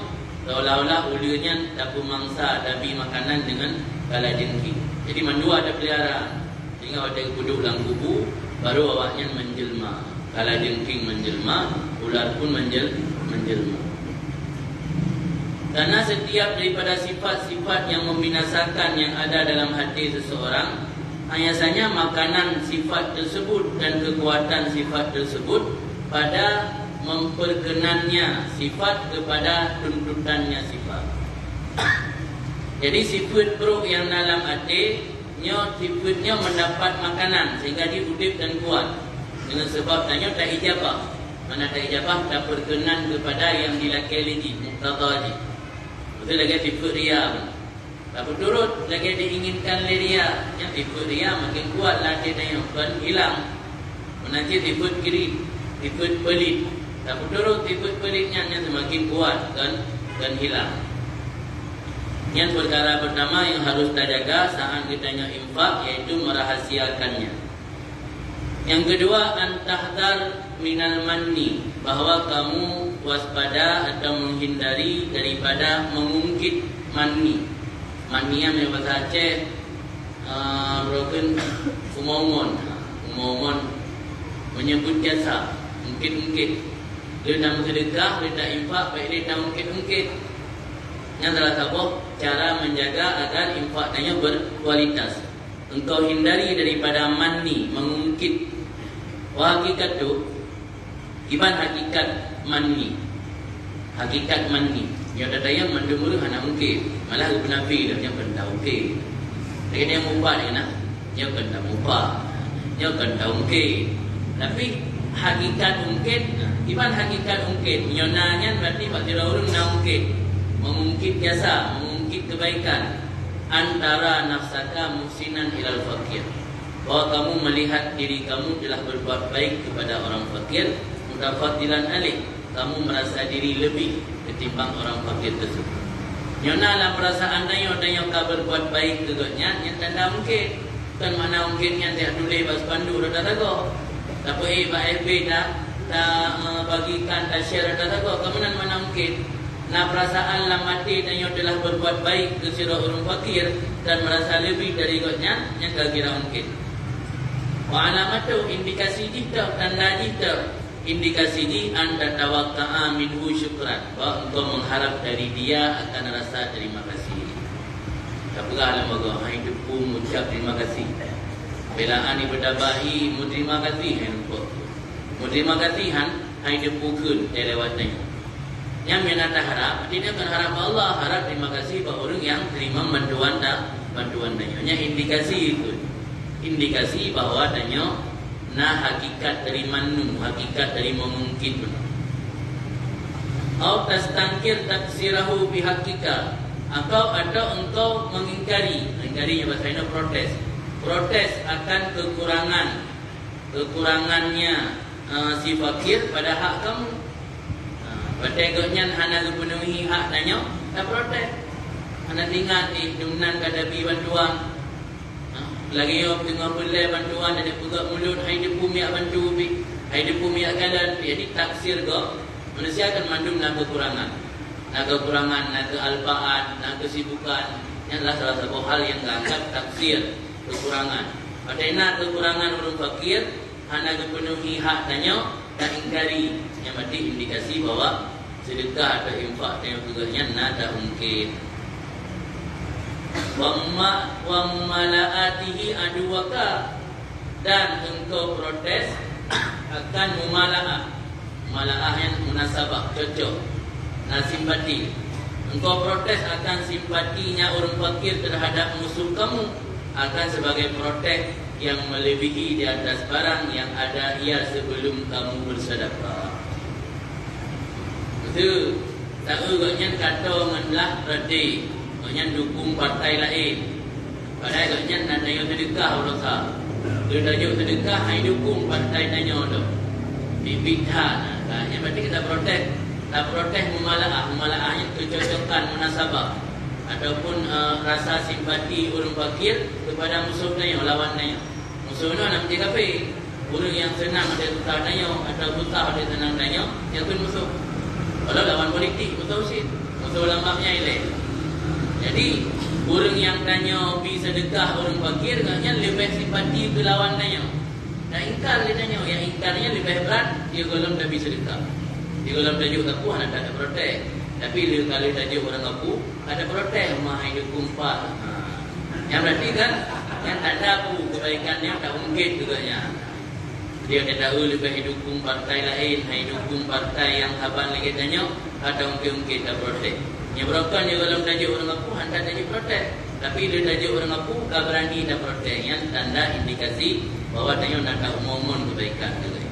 seolah-olah ulunya tak mangsa dabi makanan dengan kalajengking. Jadi mandua ada pelihara, sehingga ada duduk dalam kubu, baru awaknya menjelma. Kalajengking menjelma, ular pun menjelma. Karena setiap daripada sifat-sifat yang membinasakan yang ada dalam hati seseorang, biasanya makanan sifat tersebut dan kekuatan sifat tersebut pada memperkenannya sifat kepada tuntutannya sifat. Jadi sifat perut yang dalam hati, sifatnya mendapat makanan sehingga dia hidup dan kuat. Dengan sebab tanya tak ijabah. Mana tak ijabah tak berkenan kepada yang dilakili muqtadha. Betul lagi sifat riya. Tak berturut lagi diinginkan riya. Yang sifat riya makin kuat lah dia tanya kan hilang. Menanti sifat kiri, sifat pelit. Tak berturut sifat pelitnya yang semakin kuat dan hilang. Yang perkara pertama yang harus kita jaga saat kita infak, yaitu merahasiakannya. Yang kedua, antahdar minal manni, bahawa kamu waspada atau menghindari daripada mengungkit manni. Manni yang bahasa Aceh broken umumon menyebut jasa, ungkit-ungkit. Dia nak sedekah, dia nak infak, baik dia nak ungkit-ungkit. Yang salah satu cara menjaga agar infaknya berkualitas. Engkau hindari daripada manni, mengungkit. Wah hakikat tu, iban hakikat manni. Hakikat manni. Yang kata yang mendemuru hana ungkit. Malah aku penafi dah, yang kena ungkit. Lagi dia mupah dia nak, yang kena mupah. Yang kena ungkit. Tapi hakikat ungkit, iban hakikat ungkit. Nyonanya berarti bagi orang nak ungkit. Mengungkit jasa, mengungkit kebaikan antara nafsaka muhsinan ilal fakir, bahawa kamu melihat diri kamu telah berbuat baik kepada orang fakir, mutafadilan alaih, kamu merasa diri lebih ketimbang orang fakir tersebut. Nyona lah perasaan dayo ka berbuat baik gegotnya yang tanda mungkin. Kan mana mungkin yang tak tulis bas pandu dah tago. Tapi ba FB dah bagikan dah share dah tago. Kemudian mana mungkin na perasaan lah mati dayo telah berbuat baik ke sira orang fakir dan merasa lebih dari gegotnya yang kira mungkin. Wa alamatu indikasi kita tanda kita indikasi ini anda tawakka'a minhu syukran, bahawa engkau mengharap dari dia akan rasa terima kasih. Tak perlah lama hidupku mengucap terima kasih. Belaan ibadabahi mu terima kasih handphone. Mu terima kasih hidupku kun lewatnya. Yang menata harap, dia akan harap Allah harap terima kasih bahawa orang yang terima bantuan danya. Indikasi itu. Indikasi bahawa danya hakikat dari manu, hakikat dari memungkin. Atau tastangkir taksirahu bihakika, atau engkau mengingkarinya bahasa Indonesia protes akan kekurangannya si fakir pada hak kamu. Pada egoknya hana penuhi hak tanya, tak protes. Hana tinggal di dunan kadabi bantuan. Lagi yo tengah belai bantuan ada pegak mulut hai de bumi bantu bi hai de bumi akalan jadi taksir go manusia akan mandum nak kekurangan nak kealpaan nak kesibukan yang adalah salah satu hal yang dianggap taksir kekurangan padahal kekurangan orang fakir hanya dipenuhi hak tanya tak ingkari yang berarti indikasi bahawa sedekah atau infak yang pegaknya tak mungkin. Wa malaatihi aduwaka, dan engkau protes akan mumalaah yang munasabah cocok simpati. Engkau protes akan simpatinya orang fakir terhadap musuh kamu akan sebagai protes yang melebihi di atas barang yang ada ia sebelum kamu bersedekah. Itu tak urutnya kata menlah berarti yang dukung partai lain. Padahal katanya nak tanya sedekah orang sah. Dia tajuk sedekah hai dukung partai tanya tu. Bibitha nah, yang berarti kita protes. Tak protes memalaah yang kecocokan munasabah ataupun rasa simpati orang fakir kepada musuh tanya lawan tanya. Musuh nak menjadi kafir. Orang yang senang ada tutah tanya atau tutah ada senang tanya yang pun musuh. Kalau lawan politik musuh sih. Musuh lambaknya elok. Jadi orang yang tanya bi sedekah orang fakir katanya lebih simpati ke lawan tanya. Dan ingkar dia tanya, yang ingkarnya lebih berat dia golong tak bi sedekah. Dia golong tajuk aku anak tak ada protes. Tapi dia kalau tajuk orang aku ada protes mah hidup kumpat. Yang berarti kan yang tak ada aku kebaikannya tak mungkin juganya. Dia tak tahu lebih dukung partai lain, dukung partai yang abang lagi tanya atau mungkin tak protes. Yang berapa dia kalau tajuk orang aku hendak tajuk protes. Tapi dia tajuk orang aku tak berani tak protes. Yang tanda indikasi bahawa dia nak umum kebaikan juga.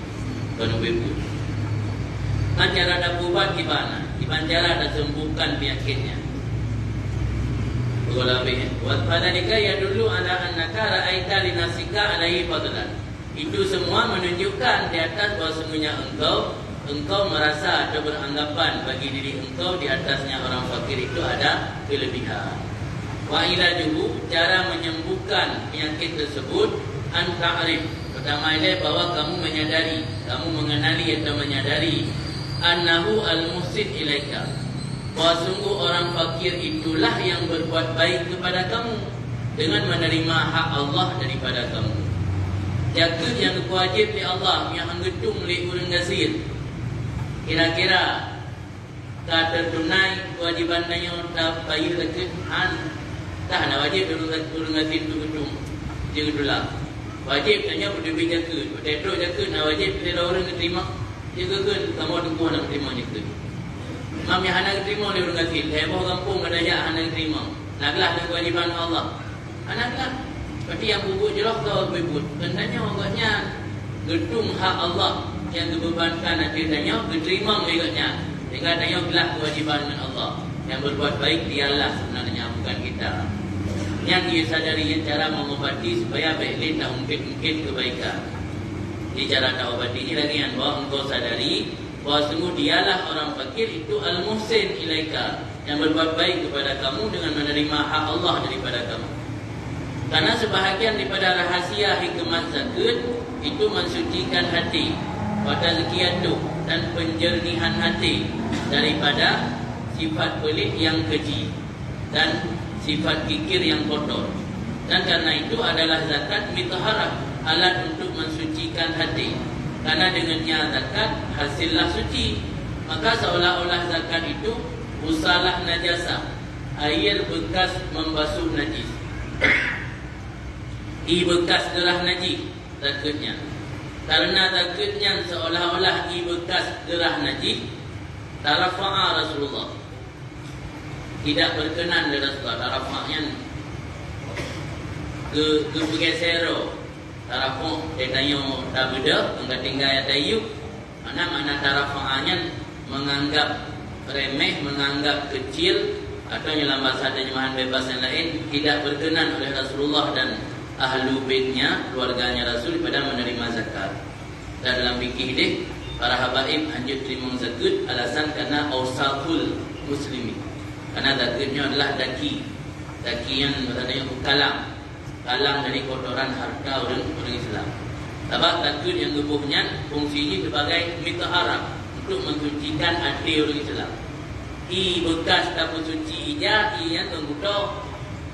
Kalau begitu. Kan cara dah buat gimana? Gimana cara dah sembuhkan penyakitnya? Kalau lebih. Wadhalika ya dulu ala annaka ra'aita li nafsika alaihi fadlan. Itu semua menunjukkan di atas bahawa semuanya engkau merasa atau beranggapan bagi diri engkau di atasnya orang fakir itu ada kelebihan. Wa ilajuhu, cara menyembuhkan penyakit tersebut an ta'rif. Pertama ialah bahawa kamu menyadari, kamu mengenali atau menyadari annahu al-muhsin ilaika. Bahawa sungguh orang fakir itulah yang berbuat baik kepada kamu dengan menerima hak Allah daripada kamu. Jaga yang wajib di Allah yang anggetung oleh orang gasir. Kira-kira tak tertunai kewajiban yang tak bayar dekat tak ada wajib urang ngatin tu gedung dia gedulah wajib tanya berdebih jaga berdedok jaga nak wajib bila orang terima jaga kan kamu tunggu nak terima jaga imam yang hendak terima oleh orang ngatin heboh kampung ada yang hendak terima naklah dengan kewajiban Allah anaklah berarti yang bubuk jelah kau bebut tanya agaknya gedung hak Allah yang dibebankan nanti tanya diterima mereka dengan tanya gelah kewajiban dengan Allah yang berbuat baik dialah sebenarnya bukan kita yang dia sadari cara mengobati supaya baik tak mungkin kebaikan di cara tak obati ini lagi yang bahawa engkau sadari bahawa sungguh dialah orang fakir itu al-muhsin ilaika, yang berbuat baik kepada kamu dengan menerima hak Allah daripada kamu. Karena sebahagian daripada rahasia hikmat zakat itu mensucikan hati, wa tazkiyatuh, dan penjernihan hati daripada sifat pelit yang keji dan sifat kikir yang kotor. Dan karena itu adalah zakat mitaharah, alat untuk mensucikan hati. Karena dengannya zakat hasillah suci, maka seolah-olah zakat itu usalah najasah, air bekas membasuh najis. I bekas derah najis zakatnya. Karena zakatnya seolah-olah i bekas derah najis, tarafa'a Rasulullah, tidak berkenan dari Rasulullah. Tarafa'nya ke bergesero. Tarafa'u dia tanya tak beda, enggak tinggal ya tayu. Mana tarafa'nya menganggap remeh, menganggap kecil, atau dalam bahasa terjemahan bebas yang lain, tidak berkenan oleh Rasulullah dan ahlu baitnya, keluarganya Rasul pada menerima zakat. Dan dalam fikih ini para habaib anjur terima zakat alasan karena awsaful muslimin. Karena zakatnya adalah daki yang katanya kalang dari kotoran harta orang Islam. Sebab zakat yang gebuhnya fungsinya sebagai mitaharah, untuk mensucikan hati orang Islam. I bekas tak suci ija, i yang tenggudo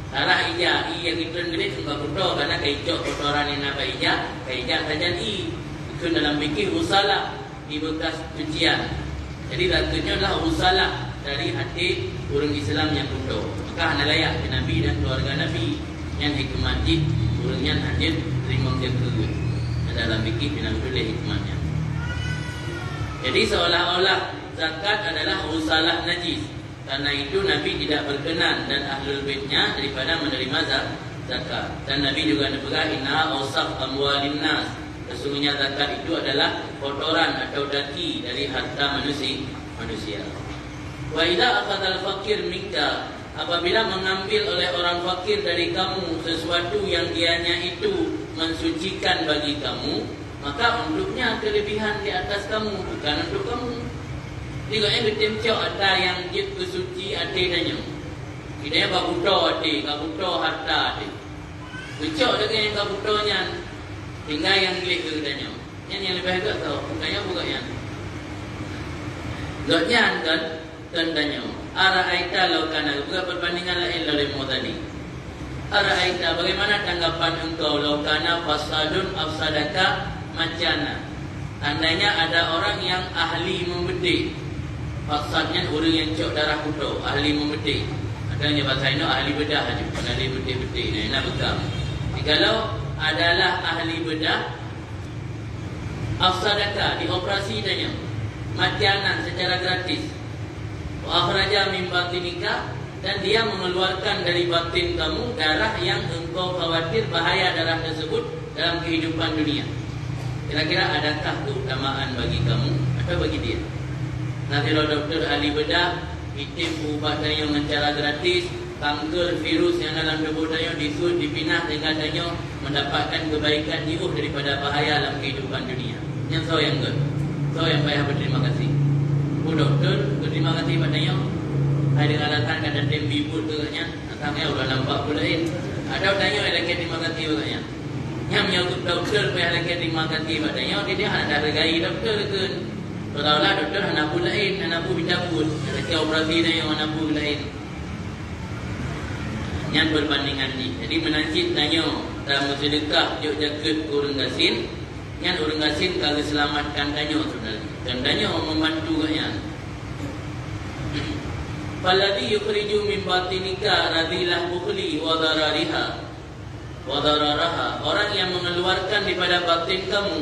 sarah ija, i yang itu gede tenggudo karena keijok kotoran yang apa ija, keijak saja i. Itu dalam fikih usalah, i bekas cucian. Jadi zakatnya adalah usalah dari hati orang Islam yang kudo. Maka layak Nabi dan keluarga Nabi yang hikmati orangnya hadir terima zakat. Dalam fikih binamdullah hikmahnya. Jadi seolah-olah zakat adalah usalah najis. Karena itu Nabi tidak berkenan dan ahlul baitnya daripada menerima zakat. Dan Nabi juga berkata, inna awsaf amwalin nas, sesungguhnya zakat itu adalah kotoran atau daki dari harta manusia. Wa idza akhadhal fakir minka, apabila mengambil oleh orang fakir dari kamu sesuatu yang dianya itu mensucikan bagi kamu, maka untuknya kelebihan di atas kamu, bukan untuk kamu. Tidaknya betimcau ada yang jid kesuci ade danya. Tidaknya kabuto ade, kabuto harta ade. Becok dengan yang kabutonya, tinggal yang milik ke danya. Yang lebih agak tahu, bukannya bukannya. Gaknya kan tandanya. Ara'aita law kana, bukan perbandingan lain dari tadi. Ara'aita, bagaimana tanggapan engkau law kana fasadun afsadaka macana. Tandanya ada orang yang ahli membedik. Fasadnya orang yang cok darah kudo, ahli membedik. Adanya bahasa ini ahli bedah aja, bukan ahli bedik-bedik. Ini bekam. Kalau adalah ahli bedah, afsadaka, dioperasi danya majanan secara gratis. Wa akhraja min batinika, dan dia mengeluarkan dari batin kamu darah yang engkau khawatir bahaya darah tersebut dalam kehidupan dunia. Kira-kira adakah keutamaan bagi kamu atau bagi dia? Nah, kalau dokter ahli bedah itim ubat yang secara gratis, kanker virus yang dalam tubuh daya disut dipinah sehingga daya mendapatkan kebaikan jauh daripada bahaya dalam kehidupan dunia. Yang saya yang yang payah berterima kasih. Bu dokter berterima kasih padanya. Ada alasan kata tembi pun katanya, asangnya udah nampak pulain. Ada tanya lagi terima kasih katanya. Yang menyangkut dokter payah lagi terima kasih padanya, dia ada hargai dokter kan. Kalau dokter anak pun lain, anak pun dicabut, ada operasi dan yang anak pun lain. Yang berbandingan ni. Jadi menajid tanya dalam sedekah jok jaket orang gasin, yang orang gasin kalau selamatkan tanya sebenarnya. Dan tanya membantu katanya. Falladhi yukhriju min batinika radilah bukhli wa darariha wa dararaha. Orang yang mengeluarkan daripada batin kamu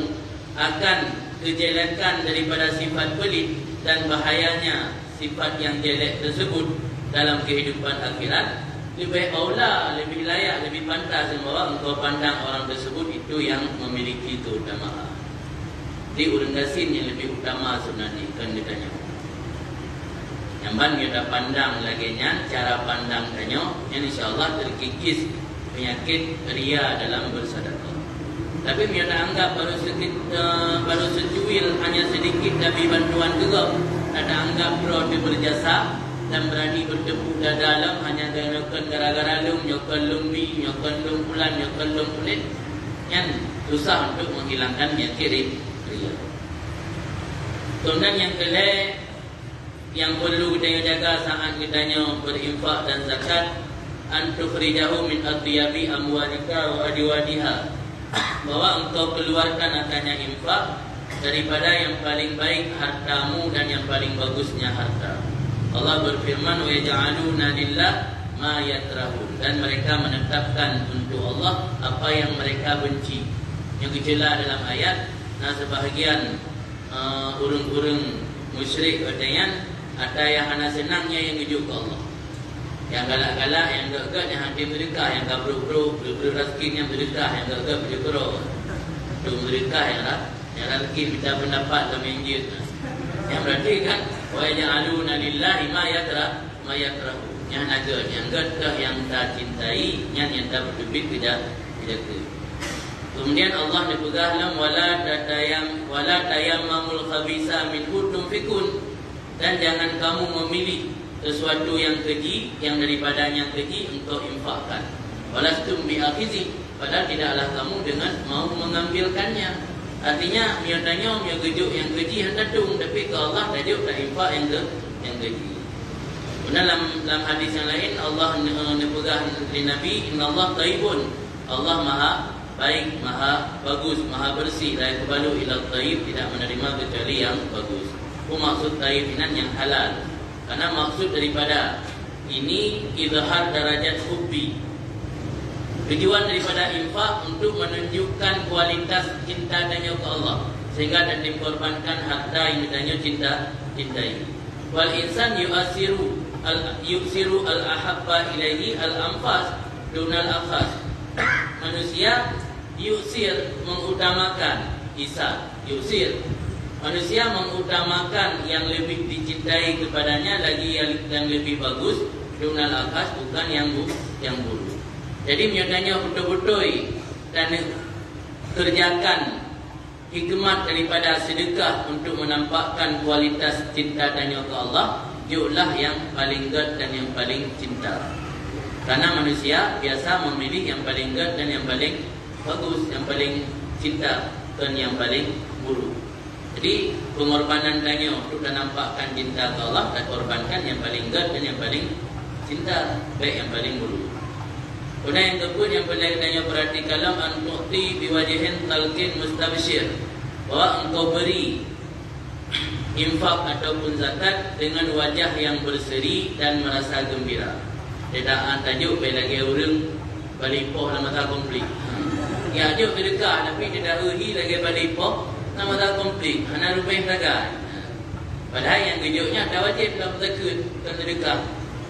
akan kejelekan daripada sifat pelit dan bahayanya sifat yang jelek tersebut dalam kehidupan akhirat, lebih aula, lebih layak, lebih pantas bahwa engkau pandang orang tersebut itu yang memiliki keutamaan. Di urang gasin yang lebih utama sebenarnya kan ditanya. Yang ban kita pandang laginya cara pandang tanya yang insyaallah terkikis penyakit ria dalam bersedekah. Tapi dia tak anggap baru secuil, hanya sedikit tapi bantuan juga. Tak anggap bro dia berjasa dan berani bertepuk dalam hanya dengan gara-gara lum, nyokon lumbi, nyokon lumpulan, nyokon lumpulit. Yang susah untuk menghilangkannya ciri ria. Kemudian yang kelima yang perlu kita jaga saat kita berinfak dan zakat, antufrijahu min atyabi amwalika wa adiwadiha, bahwa engkau keluarkan akannya infak daripada yang paling baik hartamu dan yang paling bagusnya harta. Allah berfirman, wa yaj'aluna lillah ma yakrahun, dan mereka menetapkan untuk Allah apa yang mereka benci. Yang gejala dalam ayat, sebahagian urang-urang musyrik katanya ada yang hana senangnya yang ngejuk ke Allah, yang galak-galak, yang gak-gak, yang hampir berdekah, yang gabruk-bruk, beraskin, yang berdekah, yang gak-gak berdekurau, itu berdekah yang raskin minta pendapat dalam Injil. Yang berarti kan, wa yaj'aluna lillahi ma yakrahu, yang naga, yang gak, yang tak cintai, yang tak berdebit tidak ke. Kemudian Allah dipegahlah wala tayammamul khabisa minhu tunfikun, dan jangan kamu memilih sesuatu yang keji, yang daripadanya keji engkau infakkan. Walastum bi'akhizi, padahal tidaklah kamu dengan mau mengambilkannya. Artinya miotanya gejuk yang keji hendak tung, tapi ke Allah tajuk tak infak yang keji. Dalam hadis yang lain Allah nepegah di Nabi, innallaha thayyibun, Allah maha baik, maha bagus, maha bersih, la yaqbalu illa thayyib, tidak menerima kecuali yang bagus. Maksud tayyibinan yang halal. Karena maksud daripada ini izhar darajat hubbi. Tujuan daripada infak untuk menunjukkan kualitas cinta dan ke Allah, sehingga dan dikorbankan harta yang ditanya cintai. Wal insan yusiru al-ahabba ilaihi al-anfas dunal akhas. Manusia yusir, mengutamakan manusia mengutamakan yang lebih dicintai kepadanya lagi yang lebih bagus dunal akas, bukan yang buruk. Jadi misalnya betul-betul dan kerjakan hikmat daripada sedekah untuk menampakkan kualitas cinta dan ke Allah, jualah yang paling ged dan yang paling cinta. Karena manusia biasa memilih yang paling ged dan yang paling bagus, yang paling cinta dan yang paling buruk. Jadi pengorbanan tanya untuk menampakkan cinta ke Allah, dan korbankan yang paling ged dan yang paling cinta, baik yang paling buruk. Kemudian yang kedua yang perlu kita perhatikan, an-nu'ti biwajhin talqin mustabsyir, bahwa engkau beri infak ataupun zakat dengan wajah yang berseri dan merasa gembira. Tidak tajuk lagi orang balipoh nama tak komplit. Ya dia berdekat tapi tidak rugi lagi balipoh nama tak komplit. Hana rupiah raga. Padahal yang gejoknya ada wajib dalam zakat dan sedekah,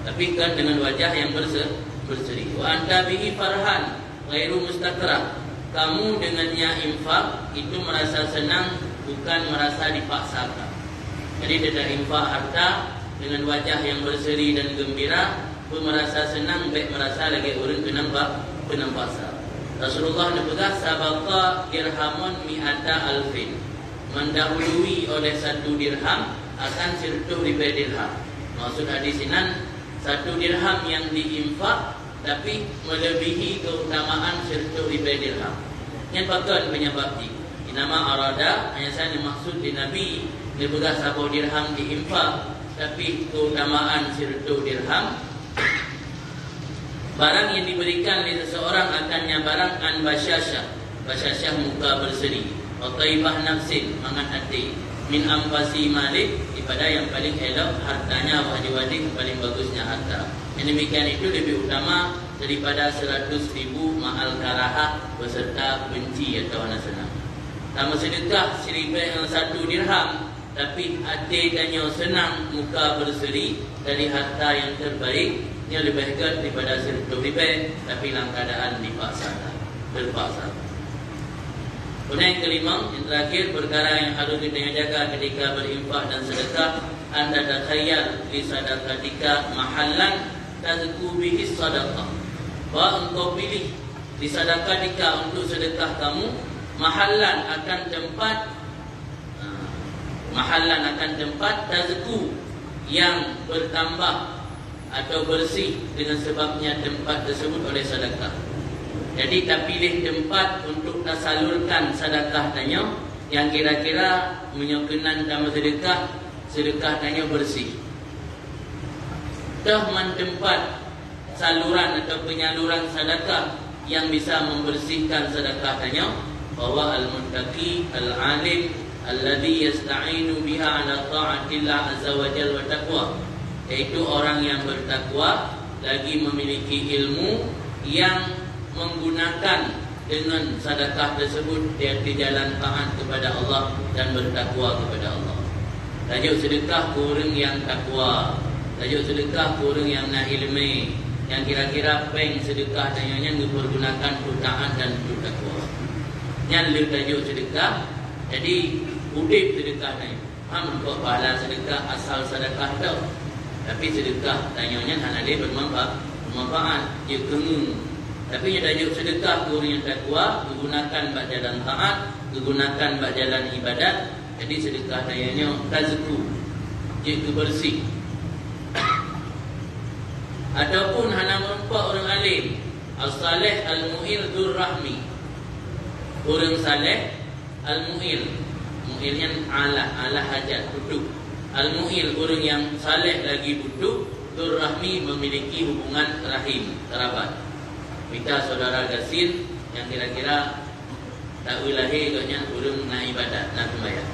tapi kan dengan wajah yang berseri. Wa anta bihi farhan ghairu mustaqrah. Kamu dengannya infak itu merasa senang, bukan merasa dipaksakan. Jadi tidak infak harta dengan wajah yang berseri dan gembira, pun merasa senang, baik merasa lagi orang kena paksa. Rasulullah berkata, sabaqa dirhamun mi'ata alfin, mendahului oleh 1 dirham akan 100,000 dirham. Maksud hadis ini 1 dirham yang diinfak tapi melebihi keutamaan 100,000 dirham. Yang bahkan penyebab ini nama arada hanya saya maksud di Nabi dia berkata 1 dirham diinfak tapi keutamaan 100 dirham. Barang yang diberikan oleh seseorang akannya barang an basyasyah muka berseri, wa taibah nafsin mangan hati, min ampasi malik daripada yang paling elok hartanya, wajib paling bagusnya harta. Yang demikian itu lebih utama daripada 100,000 ma'al karaha beserta benci atau anak senang. Sama sedekah 1 dirham tapi hati tanya senang, muka berseri dari harta yang terbaik, yang lebih baik daripada 100,000 tapi dalam keadaan terpaksa. Kemudian yang kelima, yang terakhir, perkara yang harus kita jaga ketika berinfak dan sedekah, anda takhayyal li sadaqatika mahallan tazku bihi sadaqah, bahwa engkau pilih di sadaqatika untuk sedekah kamu mahallan akan tempat tazku yang bertambah atau bersih dengan sebabnya tempat tersebut oleh sedekah. Jadi tak pilih tempat untuk tersalurkan sedekah tanya yang kira-kira menyokenan dalam sedekah tanya bersih. Dah man tempat saluran atau penyaluran sedekah yang bisa membersihkan sedekah tanya, bahwa al-muttaqi al-alim alladhi yasta'inu biha ala ta'atillah azza wa jalla wa taqwa, iaitu orang yang bertakwa lagi memiliki ilmu yang menggunakan dengan sedekah tersebut di jalan taat kepada Allah dan bertakwa kepada Allah. Tajuk sedekah ke orang yang takwa, tajuk sedekah ke orang yang nak ilmu, yang kira-kira peng sedekah dan yang dipergunakan untuk taat dan untuk takwa. Yang tajuk sedekah. Jadi udip sedekah ni. Nampak pahala sedekah asal sedekah tu. Tapi sedekah tanyanya hanya dia bermanfaat. Dia kena. Tapi yang tajuk sedekah ke orang yang takwa, digunakan bak jalan taat, digunakan bak jalan ibadat. Jadi sedekah tanyanya tazku, dia bersih. Ataupun hana merupakan orang alim, as-salih al-mu'il dzur rahmi. Orang saleh al-mu'il, mu'ilnya ala hajat, duduk. Al-mu'il orang yang saleh lagi duduk, dzur rahmi memiliki hubungan rahim, kerabat. Kita saudara gasil yang kira-kira tak wilahi katanya orang nak ibadat, nak sembahyang.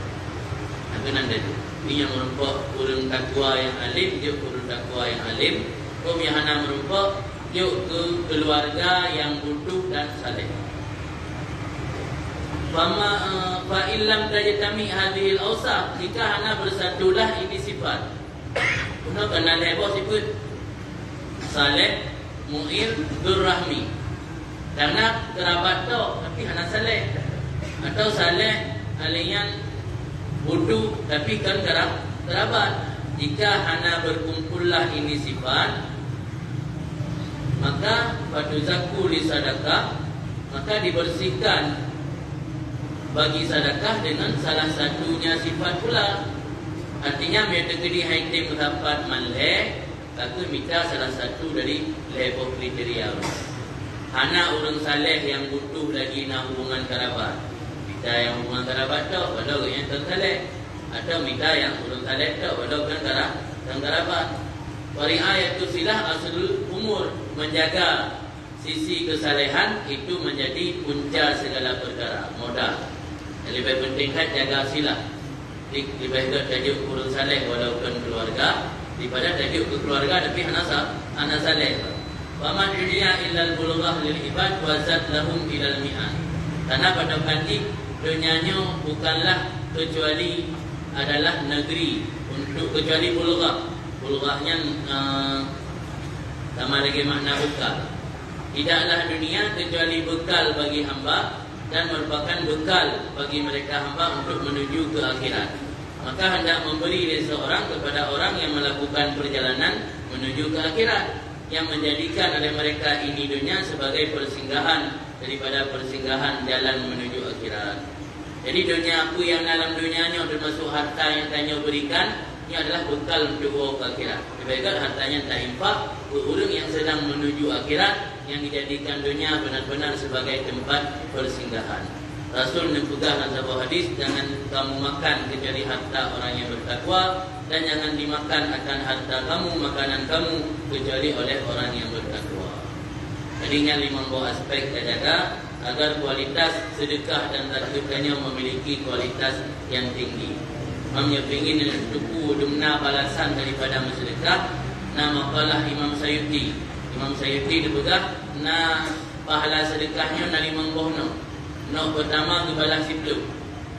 Apa nanda tu? Ini yang merupakan orang takwa yang alim, dia orang takwa yang alim. Kau yang hana merupakan dia ke keluarga yang butuh dan saleh. Fa illam tajtami hadhil awsaf, jika hana bersatulah ini sifat. Guna kena lebo sifat saleh, mu'il, dzur rahmi. Karena kerabat tu tapi hana saleh. Atau saleh alian butuh tapi kan kerabat. Jika hana berkumpullah ini sifat, maka fatuzaku li sadaqah, maka dibersihkan bagi sedekah dengan salah satunya sifat pula. Artinya mereka di haitim dapat maleh, tapi minta salah satu dari level kriteria. Hana orang saleh yang butuh lagi nak hubungan kerabat, minta yang hubungan kerabat tu, walau yang tersaleh. Atau minta yang orang saleh tu, walau kan kerabat. Wari'ayatu silah aslul umur, menjaga sisi kesalehan itu menjadi punca segala perkara, modal. Yang lebih penting kan jaga silah. Lebih baik tajuk urus saleh walaupun keluarga daripada tajuk ke keluarga tapi anak saleh. Wa man dunya illal bulughah lil ibad wa zat lahum ilal mi'an. Karena pada kanti dunianya bukanlah kecuali adalah negeri untuk kecuali bulughah. Bulughahnya sama lagi makna bekal. Tidaklah dunia kecuali bekal bagi hamba dan merupakan bekal bagi mereka hamba untuk menuju ke akhirat. Maka hendak memberi seseorang kepada orang yang melakukan perjalanan menuju ke akhirat, yang menjadikan oleh mereka ini dunia sebagai persinggahan daripada persinggahan jalan menuju akhirat. Jadi dunia aku yang dalam dunianya termasuk harta yang tanya berikan, ini adalah bekal untuk ke akhirat. Lebih baik hartanya tak infak ke orang yang sedang menuju akhirat, yang dijadikan dunia benar-benar sebagai tempat persinggahan. Rasul mempegang dalam sebuah hadis, jangan kamu makan kecuali harta orang yang bertakwa, dan jangan dimakan akan harta kamu, makanan kamu, kecuali oleh orang yang bertakwa. Jadinya 5 buah aspek terjaga agar kualitas sedekah dan takdirnya memiliki kualitas yang tinggi. Imam yang ingin tuku dumna balasan daripada bersedekah, nama makalah Imam Sayyuti. Imam Sayyuti dipegang na pahala sedekahnya na 5 buah no. No pertama kebalas sipluh.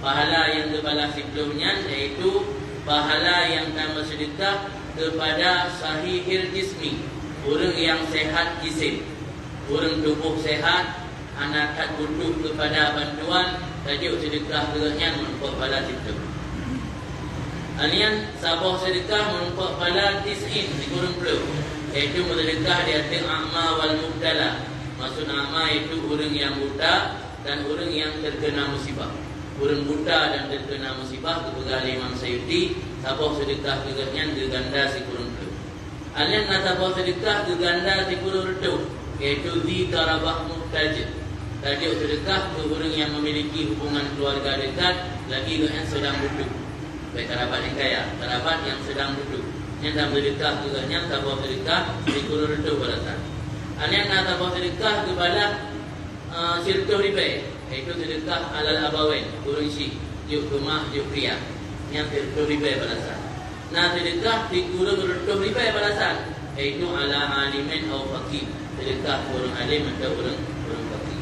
Pahala yang kebalas sipluhnya iaitu pahala yang akan bersedekah kepada sahihil jismi, orang yang sehat jisim, orang tubuh sehat, anak tak butuh kepada bantuan, tajuk sedekah keanya menumpuk pahala sipluh. Alian sabah sedekah menumpuk pahala 90 iaitu bersedekah di hati a'ma wal mubtala. Maksud a'ma itu orang yang buta dan orang yang terkena musibah. Orang buta dan terkena musibah kepada Imam Sayyidi sabah sedekah kegatnya geganda si kurun tu. Alian nak sabah sedekah geganda si kurun tu, iaitu di karabah muhtaj. Tadi sedekah ke orang yang memiliki hubungan keluarga dekat lagi yang sedang duduk. Baik kerabat yang kaya, kerabat yang sedang duduk. Yang tak sedekah kegatnya sabah sedekah si kurun tu berasa. Alian nak sabah sedekah kepada sirtuh ribai. Itu sedekah alal abawain, kurun syik, yuk rumah, yuk pria. Yang sirtuh ribai balasan. Nah sedekah di kurun rituh ribai balasan. Itu ala alimin atau fakir. Sedekah kurun alim atau kurun fakir.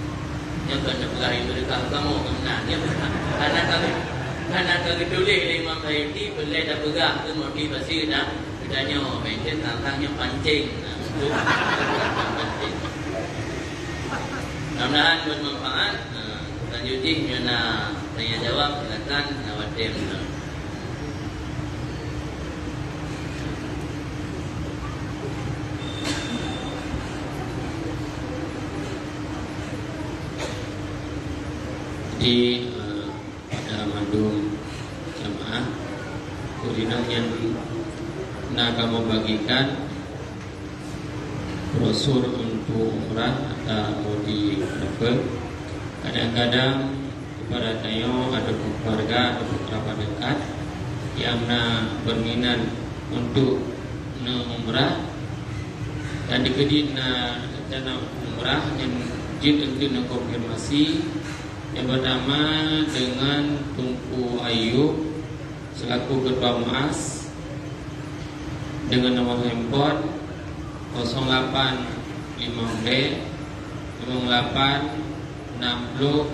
Yang kena berakhir sedekah kamu kemenannya. Karena kami tulis Imam Sayyidi boleh dah pegang ke motivasi dah. Bedanya maintain tantangnya pancing. Untuk pancing. Mudah-mudahan bermanfaat. Selanjutnya nak tanya jawab, silakan Nawatim. Jadi pada mandum jamaah kurinang yang nak kamu bagikan brosur untuk umrah atau mudi travel. Kadang-kadang kepada tayo ada keluarga atau kerabat dekat yang nak berminat untuk umrah dan dikedi nak rencana umrah yang jid untuk nak konfirmasi. Yang pertama dengan Tunku Ayub selaku Ketua Muas dengan nomor handphone 0852 58 60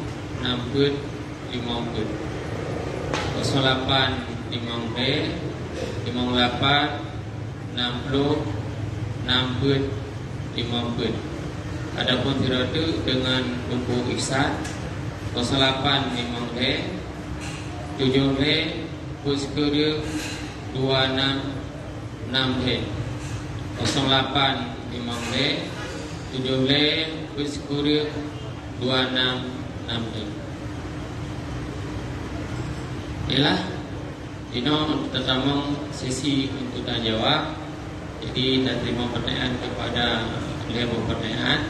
60 50 08 50 58 60 60 50. Adapun tiradu dengan Tunku Ihsan 08 50 70 puskuri 26 60 08 50 70 puskuri 2660. Inilah pertama sesi untuk tanya jawab. Jadi kita terima pertanyaan kepada beliau pertanyaan.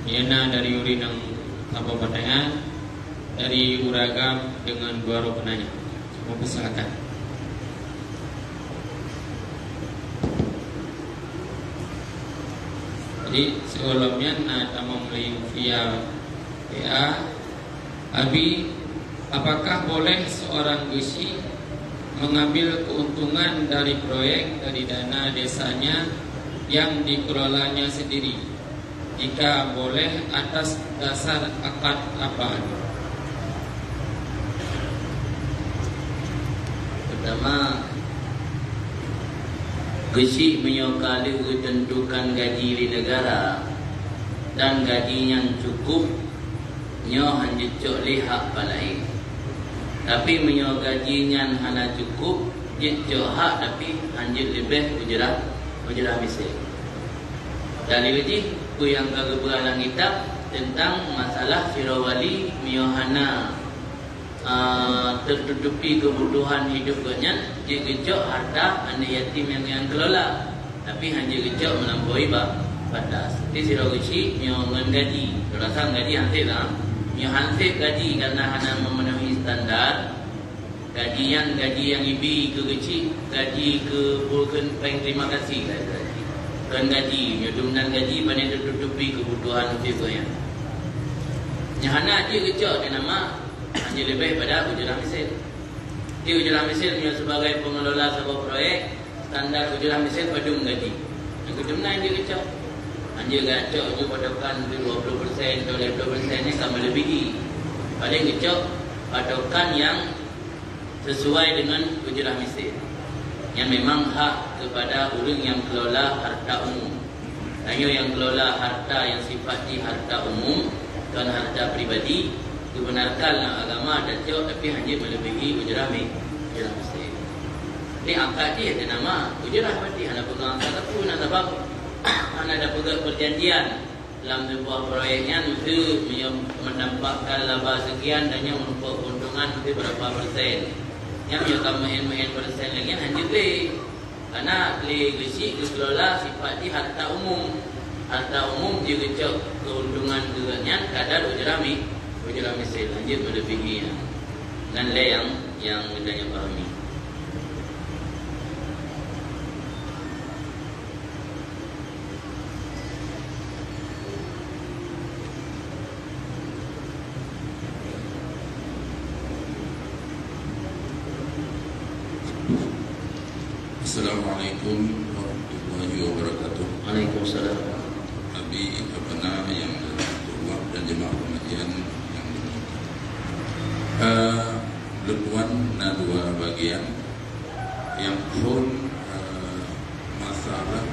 Iana dari urin yang tanpa pertanyaan, dari uragam dengan dua roh penanya. Semua persilakan. Jadi sebelumnya nak melalui via PA, Abi, apakah boleh seorang gusi mengambil keuntungan dari proyek dari dana desanya yang dikelolanya sendiri? Jika boleh, atas dasar akad apa? Pertama, gusi menyokali ketentukan gaji di negara dan gaji yang cukup nyo hanya cok lihat palai. Tapi menyo gajinya hanya cukup cok hak tapi hanya lebih ujrah misal. Dalil ini ku yang kagak kitab tentang masalah Firawali miohana tertutupi kebutuhan hidupnya dia gecok harta anak yatim yang kelola tapi hanya gecok melampaui batas. Jadi Firawali miohan gaji rasa gaji hansip lah miohan gaji karena hanya memenuhi standar gaji yang ibi ke kecil gaji ke bukan peng terima kasih kan gaji nyudunan gaji pada tertutupi kebutuhan hidupnya. Nyahana dia gecok dia nama hanya lebih pada ujrah misal. Di ujrah misal sebagai pengelola sebuah proyek standar ujrah misal padum gaji. Yang kedua dia gecok hanya gecok je patokan 20% atau 50% ni sama lebih. Pada gecok patokan yang sesuai dengan ujrah misal yang memang hak kepada orang yang kelola harta umum. Hanya yang kelola harta yang sifatnya harta umum dan harta pribadi dibenarkanlah agama dan jauh tapi hanya melebihi ujrah misal. Ini angka dia ada nama ujrah berarti hanya pegang angka pun sebab hanya ada pegang perjanjian dalam sebuah proyeknya mesti mendapatkan laba sekian dan yang merupakan keuntungan mesti berapa persen. Yang juga main persen lagi lanjut deh. Karena legasi dikelola sifat di harta umum. Harta umum juga cok keuntungan keganyan kadar ujrami sel lanjut melebihi dan le yang mudahnya pahami. Assalamualaikum warahmatullahi wabarakatuh. Waalaikumsalam. Nabi abana yang berdoa dan jemaah pengajian yang lepuan na dua bagian yang pun masalah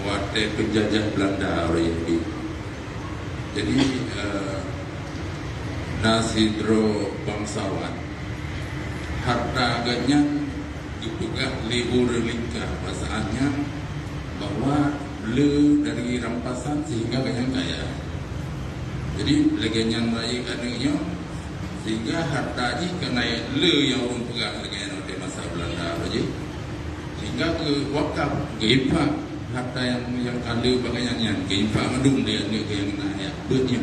wate penjajah Belanda Yahudi. Jadi nasidro bangsawan harta ganyan dipegang liurelika bahasannya bahwa le dari rampasan sehingga ganyan kaya. Jadi legenyan raya kananya sehingga harta ini kena le yang orang pegang legenyan oleh masa Belanda aja. Sehingga ke wakaf ke infak harta yang ada bagainya ke infak medung dia ke yang nak bernya.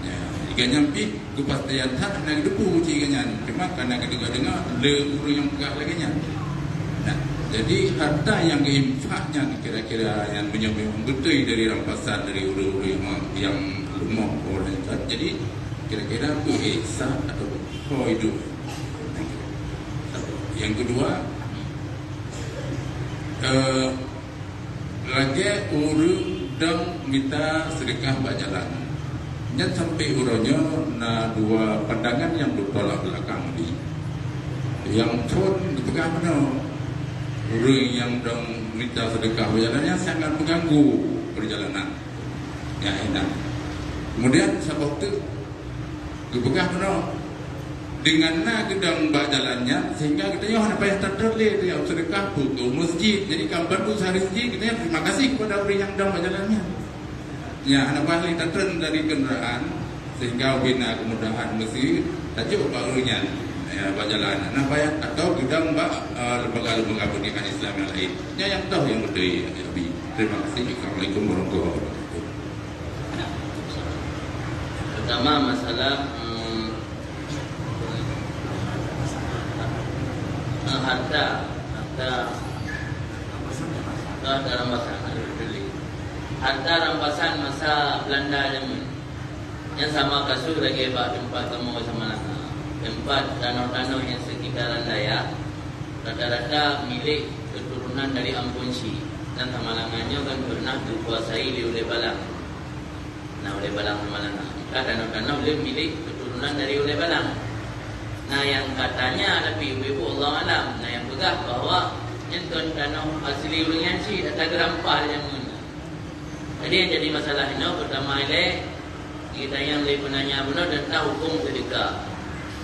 Ya, ganyan pi kepastian tak nak depu ganyan. Cuma karena kita dengar le orang yang pegang legenyan. Nah, jadi harta yang infaknya kira-kira yang menyambung betul dari rampasan dari orang-orang yang lemah orang itu. Jadi kira-kira itu ihsan atau hidup. Yang kedua, lagi orang dan minta sedekah berjalan. Dan sampai urutnya na dua pandangan yang bertolak belakang di. Yang pun dipegang mana? Orang yang dong minta sedekah berjalannya sangat mengganggu perjalanan. Ya enak. Kemudian sebab itu dipegang mana? Dengan na gedang berjalannya sehingga kita apa yang terterlih dia sedekah ke masjid. Jadi kapan pun sehari masjid kita terima kasih kepada orang yang dong berjalannya. Ya, anak ahli tertern dari kendaraan sehingga bina kemudahan mesti tajuk barunya ya berjalan. Nah, payah atau gedang lembaga-lembaga pendidikan Islam yang lain. Ya, yang tahu yang betul ya. Terima kasih. Assalamualaikum warahmatullahi wabarakatuh. Pertama masalah harta dalam bahasa harta rampasan masa Belanda zaman yang sama kasus lagi tempat kamu sama tempat danau-danau yang sekitaran daya rata-rata milik keturunan dari Ampunsi dan Hamalangannya kan pernah dikuasai oleh Balang. Nah, oleh Balang Hamalangan maka danau-danau dia milik keturunan dari oleh Balang. Nah, yang katanya lebih ibu Allah alam. Nah, yang pegah bahwa yang danau asli ulian si ada gerampah yang jadi yang jadi masalah ini pertama ini kita yang lebih penanya benar dan tahu hukum sedekah.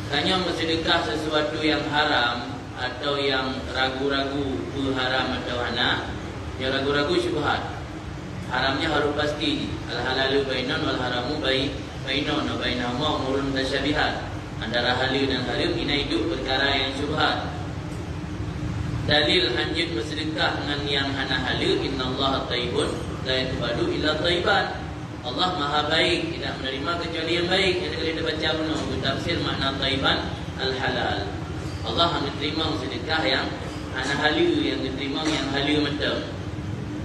Hanya sedekah sesuatu yang haram atau yang ragu-ragu haram atau hana, yang ragu-ragu syubhat. Haramnya harus pasti. Al halalu bainan wal haramu bainon wa bainahuma umurun mutasyabihat. Antara halal dan haram ini hidup perkara yang syubhat. Dalil lanjut bersedekah dengan yang hana halal, innallaha thayyibun la yaqbalu illa thayyiban. Allah Maha baik, tidak menerima kecuali yang baik. Yang kita baca benar tafsir makna thayyiban al-halal. Allah hanya terima sedekah yang hana halal, yang diterima yang halal macam.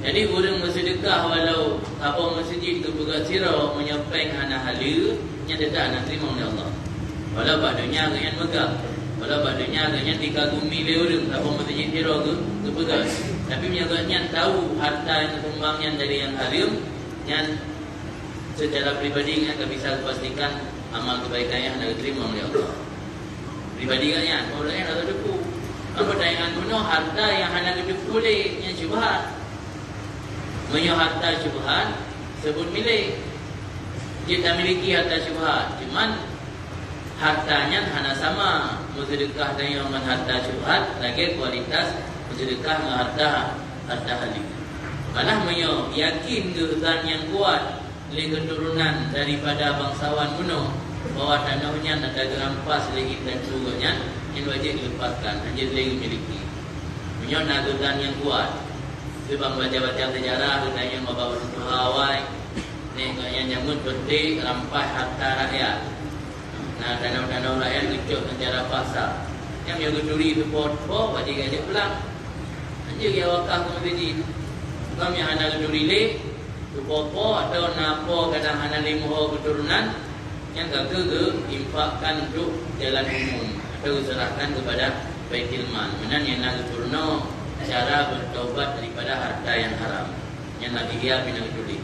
Jadi orang bersedekah walau apa masjid ke bergasirah menyampaikan hana halal, yang tidak nak terima oleh Allah. Walau badannya yang megah, walau badannya yang dikagumi oleh orang apa masjid hira ke bergas. Tapi menyaganya tahu harta yang tumbangnya dari yang haram, yang secara pribadi yang tak bisa pastikan amal kebaikannya hendak diterima oleh Allah. Pribadi kan, orang yang ada depu. Apa dayangan penuh harta yang hendak depu boleh yang syubhat. Menyo harta syubhat sebut milik. Kita miliki harta syubhat, cuman hartanya hanya sama. Bersedekah dengan harta syubhat, lagi kualitas bersedekah dengan harta halal. Malah menyo yakin ke zat yang kuat le keturunan daripada bangsawan kuno bahwa tanahnya ada gerampas lagi dan seluruhnya yang wajib dilepaskan hanya lagi miliki punya nagutan yang kuat sebab baca-baca sejarah kita yang membawa untuk Hawaii ni yang nyamut penting rampas harta rakyat. Nah danau-danau rakyat kecok secara paksa yang curi tu pot-pot wajib aja pulang hanya dia wakaf kemudian kami yang ada curi le popo atau napo kadang hana limo keturunan yang gak ke infakkan untuk jalan umum atau serahkan kepada Baitul Mal. Menan yang nak keturunan cara bertaubat daripada harta yang haram. Yang lagi dia pinang curi.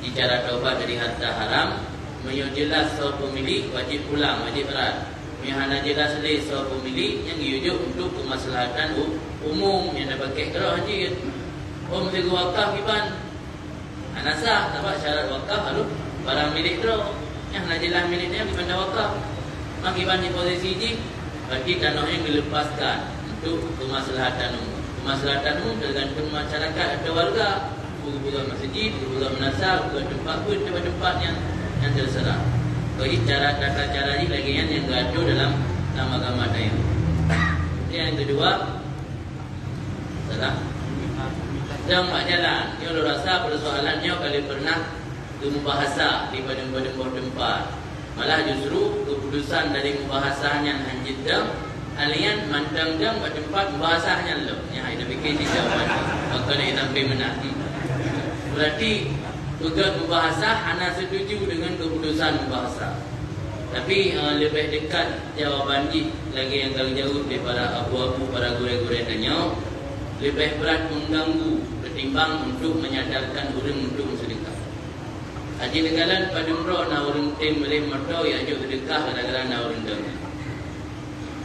Di cara taubat dari harta haram, menjelas so pemilik wajib pulang, wajib berat. Hana jelas le so pemilik yang diujuk untuk kemaslahatan umum yang dapat kekro haji. Mesti wakaf kiban. Anasa sebab syarat wakaf harus barang milik terus. Yang najilah miliknya di benda wakaf. Makiban di posisi ini bagi tanahnya dilepaskan untuk kemaslahatan umum. Kemaslahatan umum tergantung masyarakat atau warga. Bukan masjid, bukan menasab, bukan tempat pun tempat-tempat yang terserah. Bagi cara tata cara ini lagi yang gaduh dalam agama saya. Yang kedua, salah. Sedang mak jalan. Dia rasa persoalannya kalau pernah ke mubahasa di badan-badan tempat. Malah justru keputusan dari mubahasanya hanjidam alian mandang-dang pada tempat mubahasanya lo. Ya, ina fikir si jawapan. Maka dia sampai menang. Berarti pegang mubahasa hana setuju dengan keputusan mubahasa. Tapi lebih dekat jawapan ni lagi yang kalau jauh daripada abu-abu para gure-gure tanya lebih berat mengganggu ketimbang untuk menyadarkan orang untuk sedekah. Haji negalan pada umrah na orang tim boleh merdo ya jo sedekah gara-gara na orang dong.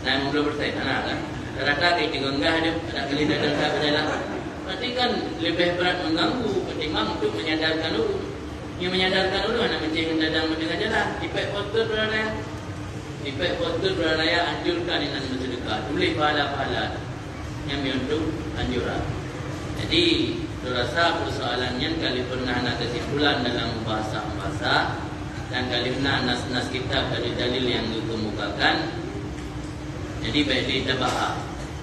Nah, umrah bersai tanah kan. Rata ke digenggah ada kali datang ke jalan. Berarti kan lebih berat mengganggu ketimbang untuk menyadarkan orang. Yang menyadarkan orang nak mencari dadang mendengar jalan. Dipek poster beraya. Dipek poster beraya anjurkan dengan bersedekah. Tulis pahala-pahala yang untuk anjuran. Jadi, saya rasa persoalannya kali pernah nak kesimpulan dalam bahasa-bahasa dan kali pernah nas-nas kitab dari dalil yang dikemukakan. Jadi baik ditabah.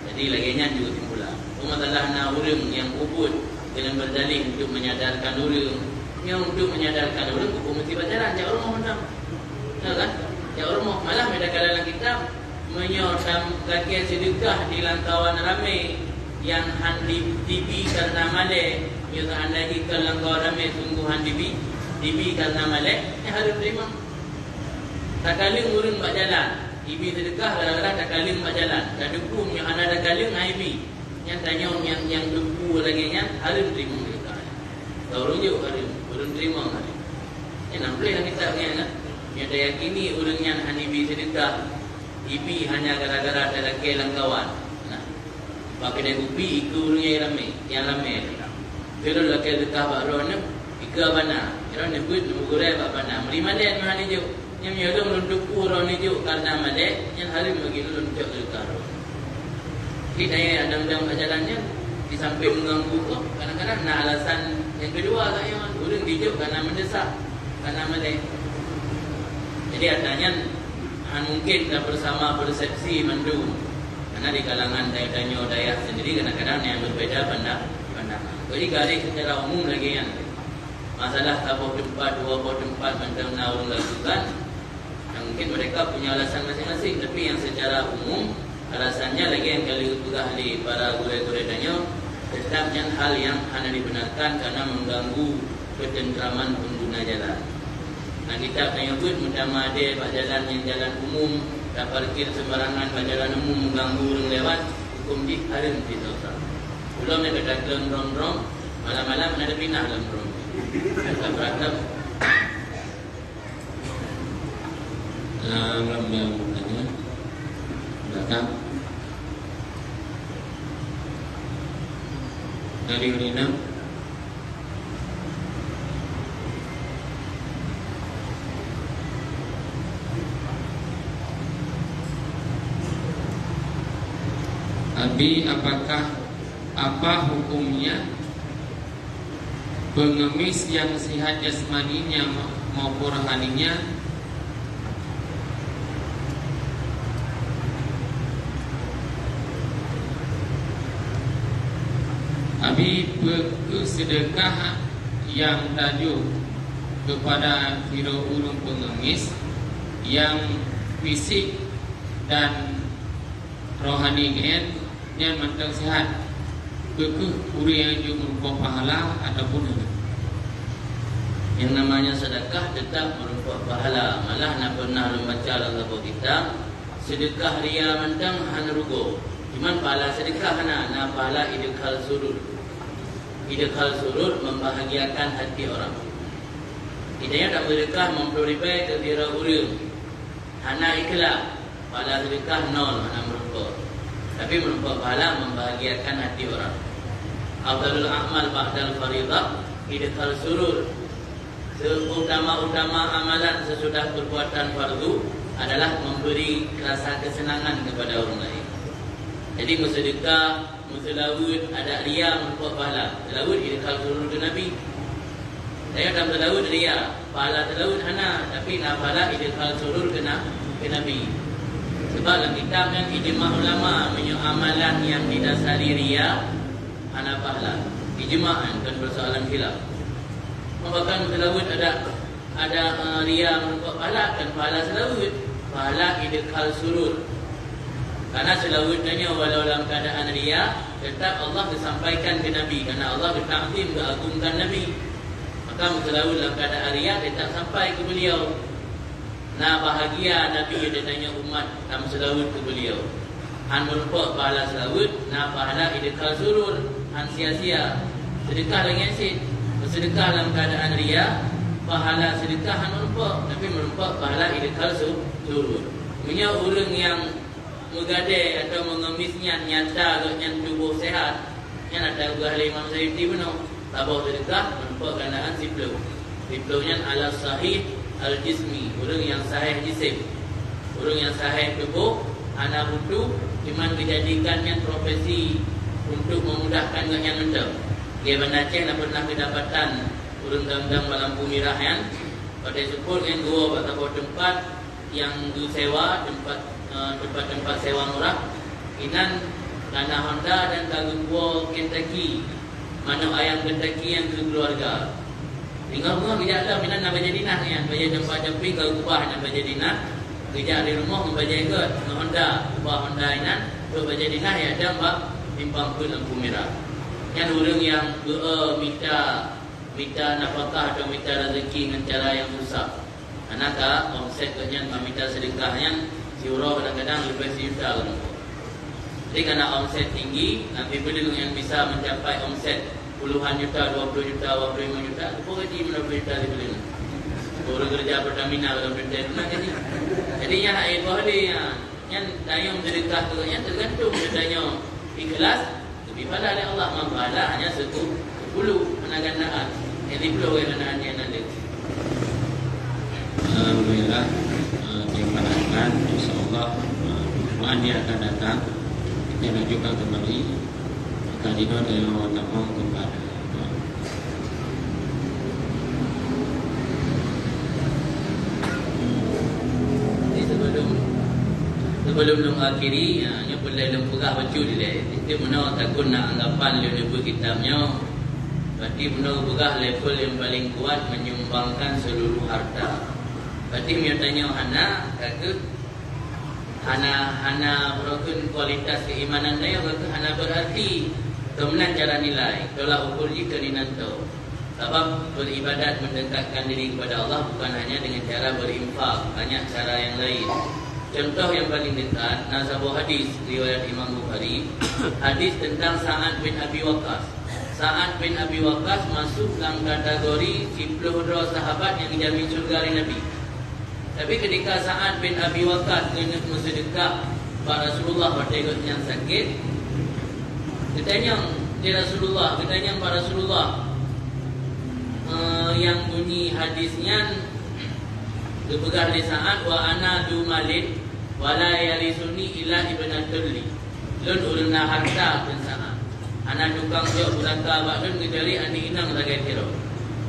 Jadi laginya juga simpulan. Masalah nak orang yang ubud dengan berdalil untuk menyadarkan orang. Yang untuk menyadarkan orang buku mesti berjalan. Jangan rumah hendak. Ya kan? Jangan rumah. Malah mereka dalam kitab menyodam kakian sedekah di langkawan ramai yang handi tibi karena malek. Yang anda ikan langkawan ramai sungguhan tibi karena malek. Yang harus terima. Tak kali urun buat jalan. Ibi sedekah kadang-kadang tak kali buat jalan. Tak dukung yang anda tak kali ibi. Yang tanya yang duku lagi nya harus terima mereka. Tahu rujuk harus urun terima hari. Yang nampak yang kita kan. Yang dah yakini urun yang hanibi sedekah. Ibi hanya gara-gara ada laki langkawan. Nah, pakai dia ubi iku urungnya yang ramai. Kalau laki sedekah baru ni, iku abana. Kalau ni buat mugure abana. Melima dia mana je? Yang menyodong untuk urun ni je karena malek yang hari bagi untuk sedekah. Kita yang ada jalannya di samping mengganggu kok. Kadang-kadang nak alasan yang kedua lah yang urung dijuk karena mendesak karena malek. Jadi adanya mungkin tak bersama persepsi mendung karena di kalangan daya sendiri kadang-kadang yang berbeda pandangan. Jadi garis secara umum lagi yang masalah satu tempat, dua tempat macam orang lakukan yang mungkin mereka punya alasan masing-masing tapi yang secara umum alasannya lagi yang kali itu ahli para guru-guru tanya tetapnya hal yang hanya dibenarkan karena mengganggu ketentraman pengguna jalan. Nah kita tanya pun mudah ada pak jalan yang jalan umum tak parkir sembarangan pak jalan umum mengganggu orang lewat hukum di haram kita usah. Belum ada dalam rom-rom malam-malam ada pindah dalam rom. Tak beratap. Malam yang tanya belakang dari Urina. Abi, apakah apa hukumnya pengemis yang sehat jasmaninya maupun rohaninya Abi sedekah yang tajuk kepada hiro ulung pengemis yang fisik dan rohani yang mentang sehat kekeh uri yang juga merupakan pahala ataupun yang namanya sedekah tetap merupakan pahala. Malah nak pernah membaca dalam kitab sedekah ria mentang hana rugo. Cuman pahala sedekah na pahala idkhal surur. Idkhal surur membahagiakan hati orang. Idanya tak sedekah memperoleh kira urang. Hana ikhlas, pahala sedekah nol hana merupakan. Tapi merupakan pahala membahagiakan hati orang. Afdalul a'mal ba'dal fariḍah idkhal surur. Seutama-utama amalan sesudah perbuatan fardu adalah memberi rasa kesenangan kepada orang lain. Jadi bersedekah, berselawat, ada ria merupakan pahala. Selawat idkhal surur ke Nabi. Saya dalam selawat ria, pahala selawat hana, tapi pahala idkhal surur ke Nabi. Sebab dalam kitab yang ijma' ulama menyebut amalan yang didasari ria hana pahala. Ijma'an kan persoalan khilaf. Bahkan selawat ada ria merupakan pahala, kan pahala selawat, pahala idkhal surur. Karena selawatnya walau dalam keadaan ria tetap Allah disampaikan ke Nabi, karena Allah bertakdim beragungkan Nabi. Maka selawat dalam keadaan ria tetap sampai ke beliau. Nah bahagia Nabi dia tanya umat dalam selawat ke beliau. Han merupakan pahala selawat, nah pahala idkhal surur, han sia-sia. Sedekah lagi asyik. Bersedekah dalam keadaan ria, pahala sedekah han merupakan, tapi merupakan pahala idkhal surur. Punya orang yang menggadai atau mengemisnya nyata atau tubuh sehat, yang ada gua Imam Syafi'i benar, tabah sedekah merupakan keadaan siplau. Siplaunya ala sahih al-jismi, orang yang sahih jisim, orang yang sahih tubuh, anak butuh cuma dijadikannya profesi untuk memudahkan yang mental. Dia Aceh dah pernah kedapatan orang ganggang lampu merah kan. Pada syukur kan dua atau tempat yang disewa, tempat sewa murah. Inan tanah Honda dan Kagua Kentucky. Mana ayam Kentucky yang keluarga. Tinggal rumah kerja lah, minat nak baca dinah kan. Baca tempat jemping ke ubah nak baca dinah. Kerja di rumah membaca ikut Honda, ubah Honda inan. Tu baca dinah ya ada mbak timpang pun lampu merah. Yang orang yang minta nafkah atau minta rezeki dengan cara yang susah. Anakah omset kenyang minta sedekahnya siurah kadang-kadang lebih sejuta orang. Jadi kerana omset tinggi, nanti beli yang bisa mencapai omset puluhan juta, 20 juta, 25 juta, apa gaji 50 juta dibeli. Orang kerja Pertamina dalam perintah itu nak gaji. Jadi yang air boleh yang tayang sedekah tu yang tergantung katanya ikhlas. Ibadah oleh Allah membahala hanya 10 penagandaan. Jadi perlu penagandaan yang ada. Alhamdulillah dipanaskan insyaAllah Quran dia akan datang. Kita lanjutkan kembali kajian dari Allah Ta'ala kepada sebelum mengakhiri yang boleh lempugah baca dia. Dia benar takut nak anggapan dia level kitabnya. Berarti benar pegah level yang paling kuat menyumbangkan seluruh harta. Berarti tanya hana kata hana berukun kualitas keimanan dia, kata hana berarti kemenan cara nilai. Tolak ukur jika dinanto. Sebab beribadat mendekatkan diri kepada Allah bukan hanya dengan cara berinfak, banyak cara yang lain. Contoh yang paling dekat, sebuah hadis riwayat Imam Bukhari, hadis tentang Sa'ad bin Abi Waqqas. Sa'ad bin Abi Waqqas masuk dalam kategori 10 sahabat yang dijamin surga oleh Nabi. Tapi ketika Sa'ad bin Abi Waqqas kena bersedekah kepada Rasulullah pada yang sakit, katanya Rasulullah yang bunyi hadisnya dipegang di Sa'ad wa ana du malin wala yarisuni illa ibnatul li. Lun urna harta dan Sa'ad. Ana tukang jauh belaka bakun kecuali ani inang ragai kira.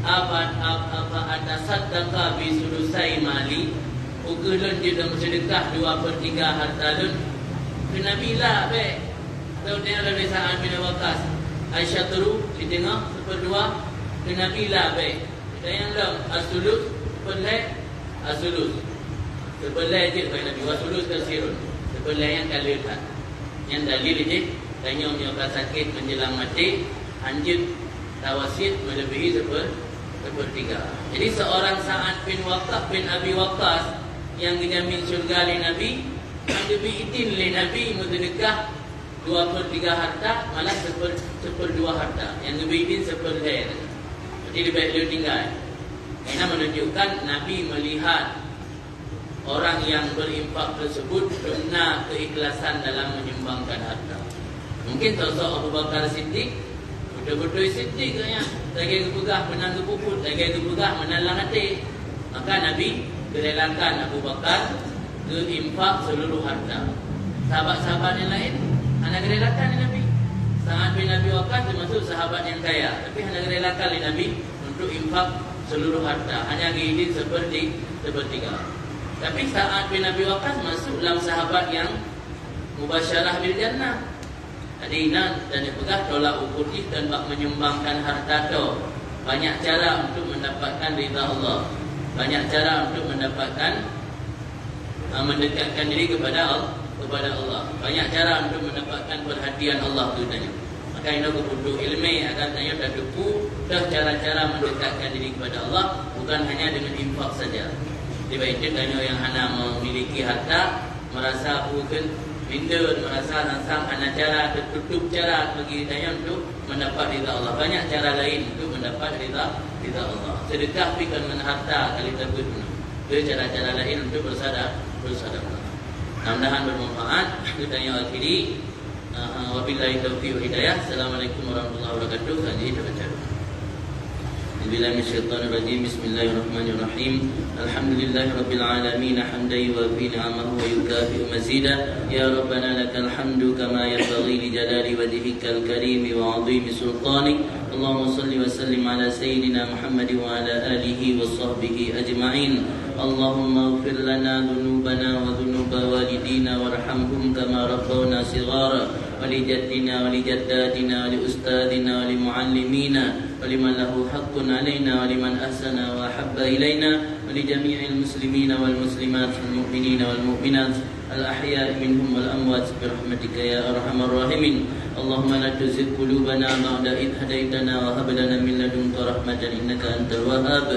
apa ada sadaqah bi sulusai mali, ukulun dia dah sedekah 2/3 harta lun. Nabi lah be. Tahu dia ada Sa'ad bin Waqqas. Aisyah terus ditengok 1/2 Nabi lah be. Dan yang dalam asulus pelai asulus. Sebelai je pada Nabi wasulus kasirun. Sebelai yang kalimat. Yang dalil je tanya menyokong sakit menjelang mati, anjut tawasid melebihi 1/3. Jadi seorang Sa'ad bin Waqqas bin Abi Waqqas yang dijamin syurga oleh Nabi, ada biitin oleh Nabi mudedekah 2/3 harta, malah 1/2 harta. Yang biitin 1/2. Jadi lebih baik dia tinggal. Ini menunjukkan Nabi melihat orang yang berinfak tersebut benar keikhlasan dalam menyumbangkan harta. Mungkin sosok Abu Bakar Siddiq betul-betul Siddiq katanya, lagi kepegah menang kepuput, lagi kepegah menalang hati. Maka Nabi kerelakan Abu Bakar keinfak seluruh harta. Sahabat-sahabat yang lain hanya kerelakan Nabi. Sa'ad bin Abi Waqqas termasuk sahabat yang kaya, tapi hanya kerelakan Nabi untuk infak seluruh harta, hanya giling 1/3. Tapi Sa'ad bin Abi Waqqas masuk dalam sahabat yang mubasyarah bil jannah. Adina dan dipegang tolak ukur dan bak menyumbangkan harta tu. Banyak cara untuk mendapatkan ridha Allah. Banyak cara untuk mendapatkan mendekatkan diri kepada Allah. Banyak cara untuk mendapatkan perhatian Allah tu tanya. Maka ini kebutuh ilmu agar tanya dah duku dah cara-cara mendekatkan diri kepada Allah, bukan hanya dengan infak saja. Dibaikkan tanya yang hanya memiliki harta merasa bukan minder, merasa langsung hanya cara tertutup cara bagi tanya untuk mendapat ridha Allah. Banyak cara lain untuk mendapat ridha Allah. Sedekah fikir dengan harta kali terguna. Itu cara-cara lain untuk bersadar. Mudah-mudahan bermanfaat. Kita tanya akhiri. Wabillahi taufiq wa hidayah. Assalamualaikum warahmatullahi wabarakatuh. Kaji baca. Bismillahirrahmanirrahim. Bismillahirrahmanirrahim. Alhamdulillahi rabbil alamin hamdan yuwafi ni'amahu wa yukafi mazida. Ya rabbana lakal hamdu kama yanbaghi li jalali wajhikal karim wa 'azimi sultanik. Allahumma salli wa sallim ala sayyidina Muhammad wa ala alihi wa sahbihi ajma'in. Allahumma ighfir lana dhunubana wa dhunuba walidina warhamhum kama rabbawna shighara. ولجدنا ولجداتنا ولأستاذنا ولمعلمينا ولمن له حق علينا ولمن أحسن وأحب إلينا ولجميع المسلمين والمسلمات والمؤمنين والمؤمنات الأحياء منهم والأموات برحمتك يا أرحم الراحمين. اللهم لا تزغ قلوبنا بعد إذ هديتنا وهب لنا من لدنك رحمة إنك أنت الوهاب.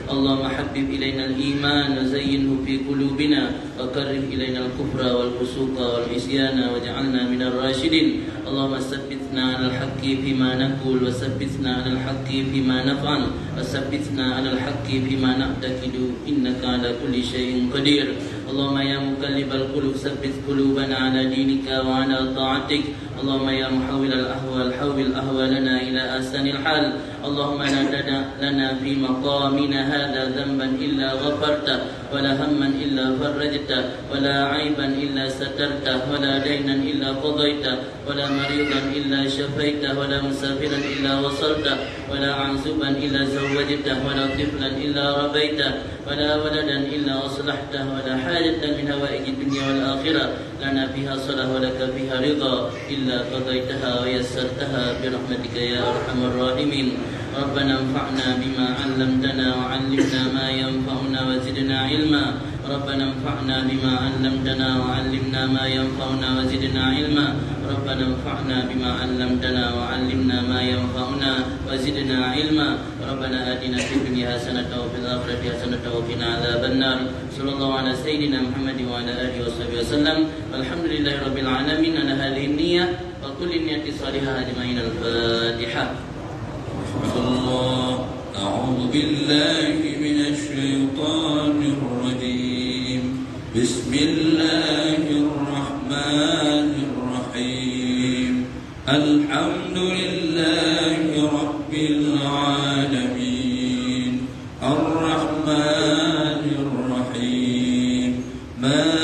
اللهم حبب إلينا الإيمان وزينه في قلوبنا وكره إلينا الكفر والفسوق والعصيان واجعلنا من الراشدين. اللهم ثبتنا على الحق فيما نقول وثبتنا على الحق فيما نفعل وثبتنا على الحق فيما نعتقد إنك على كل شيء قدير. اللهم يا مقلب القلوب ثبت قلوبنا على دينك وعلى طاعتك. اللهم يا محول الأحوال حول أحوالنا إلى أحسن الحال. اللهم لا تدع لنا في مقامنا هذا ذنبا إلا غفرته ولا هما إلا فرجته ولا عيبا إلا سترته ولا دينا إلا قضيته ولا مريضا إلا شفيته ولا مسافرا إلا وصلته ولا عنزبا إلا زوجته ولا طفلا إلا ربيته ولا ولدا إلا أصلحته ولا حاجة من هوائج الدنيا والآخرة لنا فيها صلاح ولك فيها رضا إلا قضيتها ويسرتها برحمتك يا أرحم الراحمين. ربنا انفعنا بما علمتنا وعلمنا ما ينفعنا وزدنا علما. ربنا انفعنا بما علمتنا وعلمنا ما ينفعنا وزدنا علما. ربنا انفعنا بما علمتنا وعلمنا ما ينفعنا وزدنا علما. ربنا آتنا في الدنيا حسنة وفي الآخرة حسنة وقنا عذاب النار. صلى الله على سيدنا محمد وعلى آله وصحبه وسلم. والحمد لله رب العالمين على هذه النية وكل نية صالحة أجمعين. الفاتحة. الله أعوذ بالله من الشيطان الرجيم. بسم الله الرحمن الرحيم. الحمد لله رب العالمين الرحمن الرحيم مالك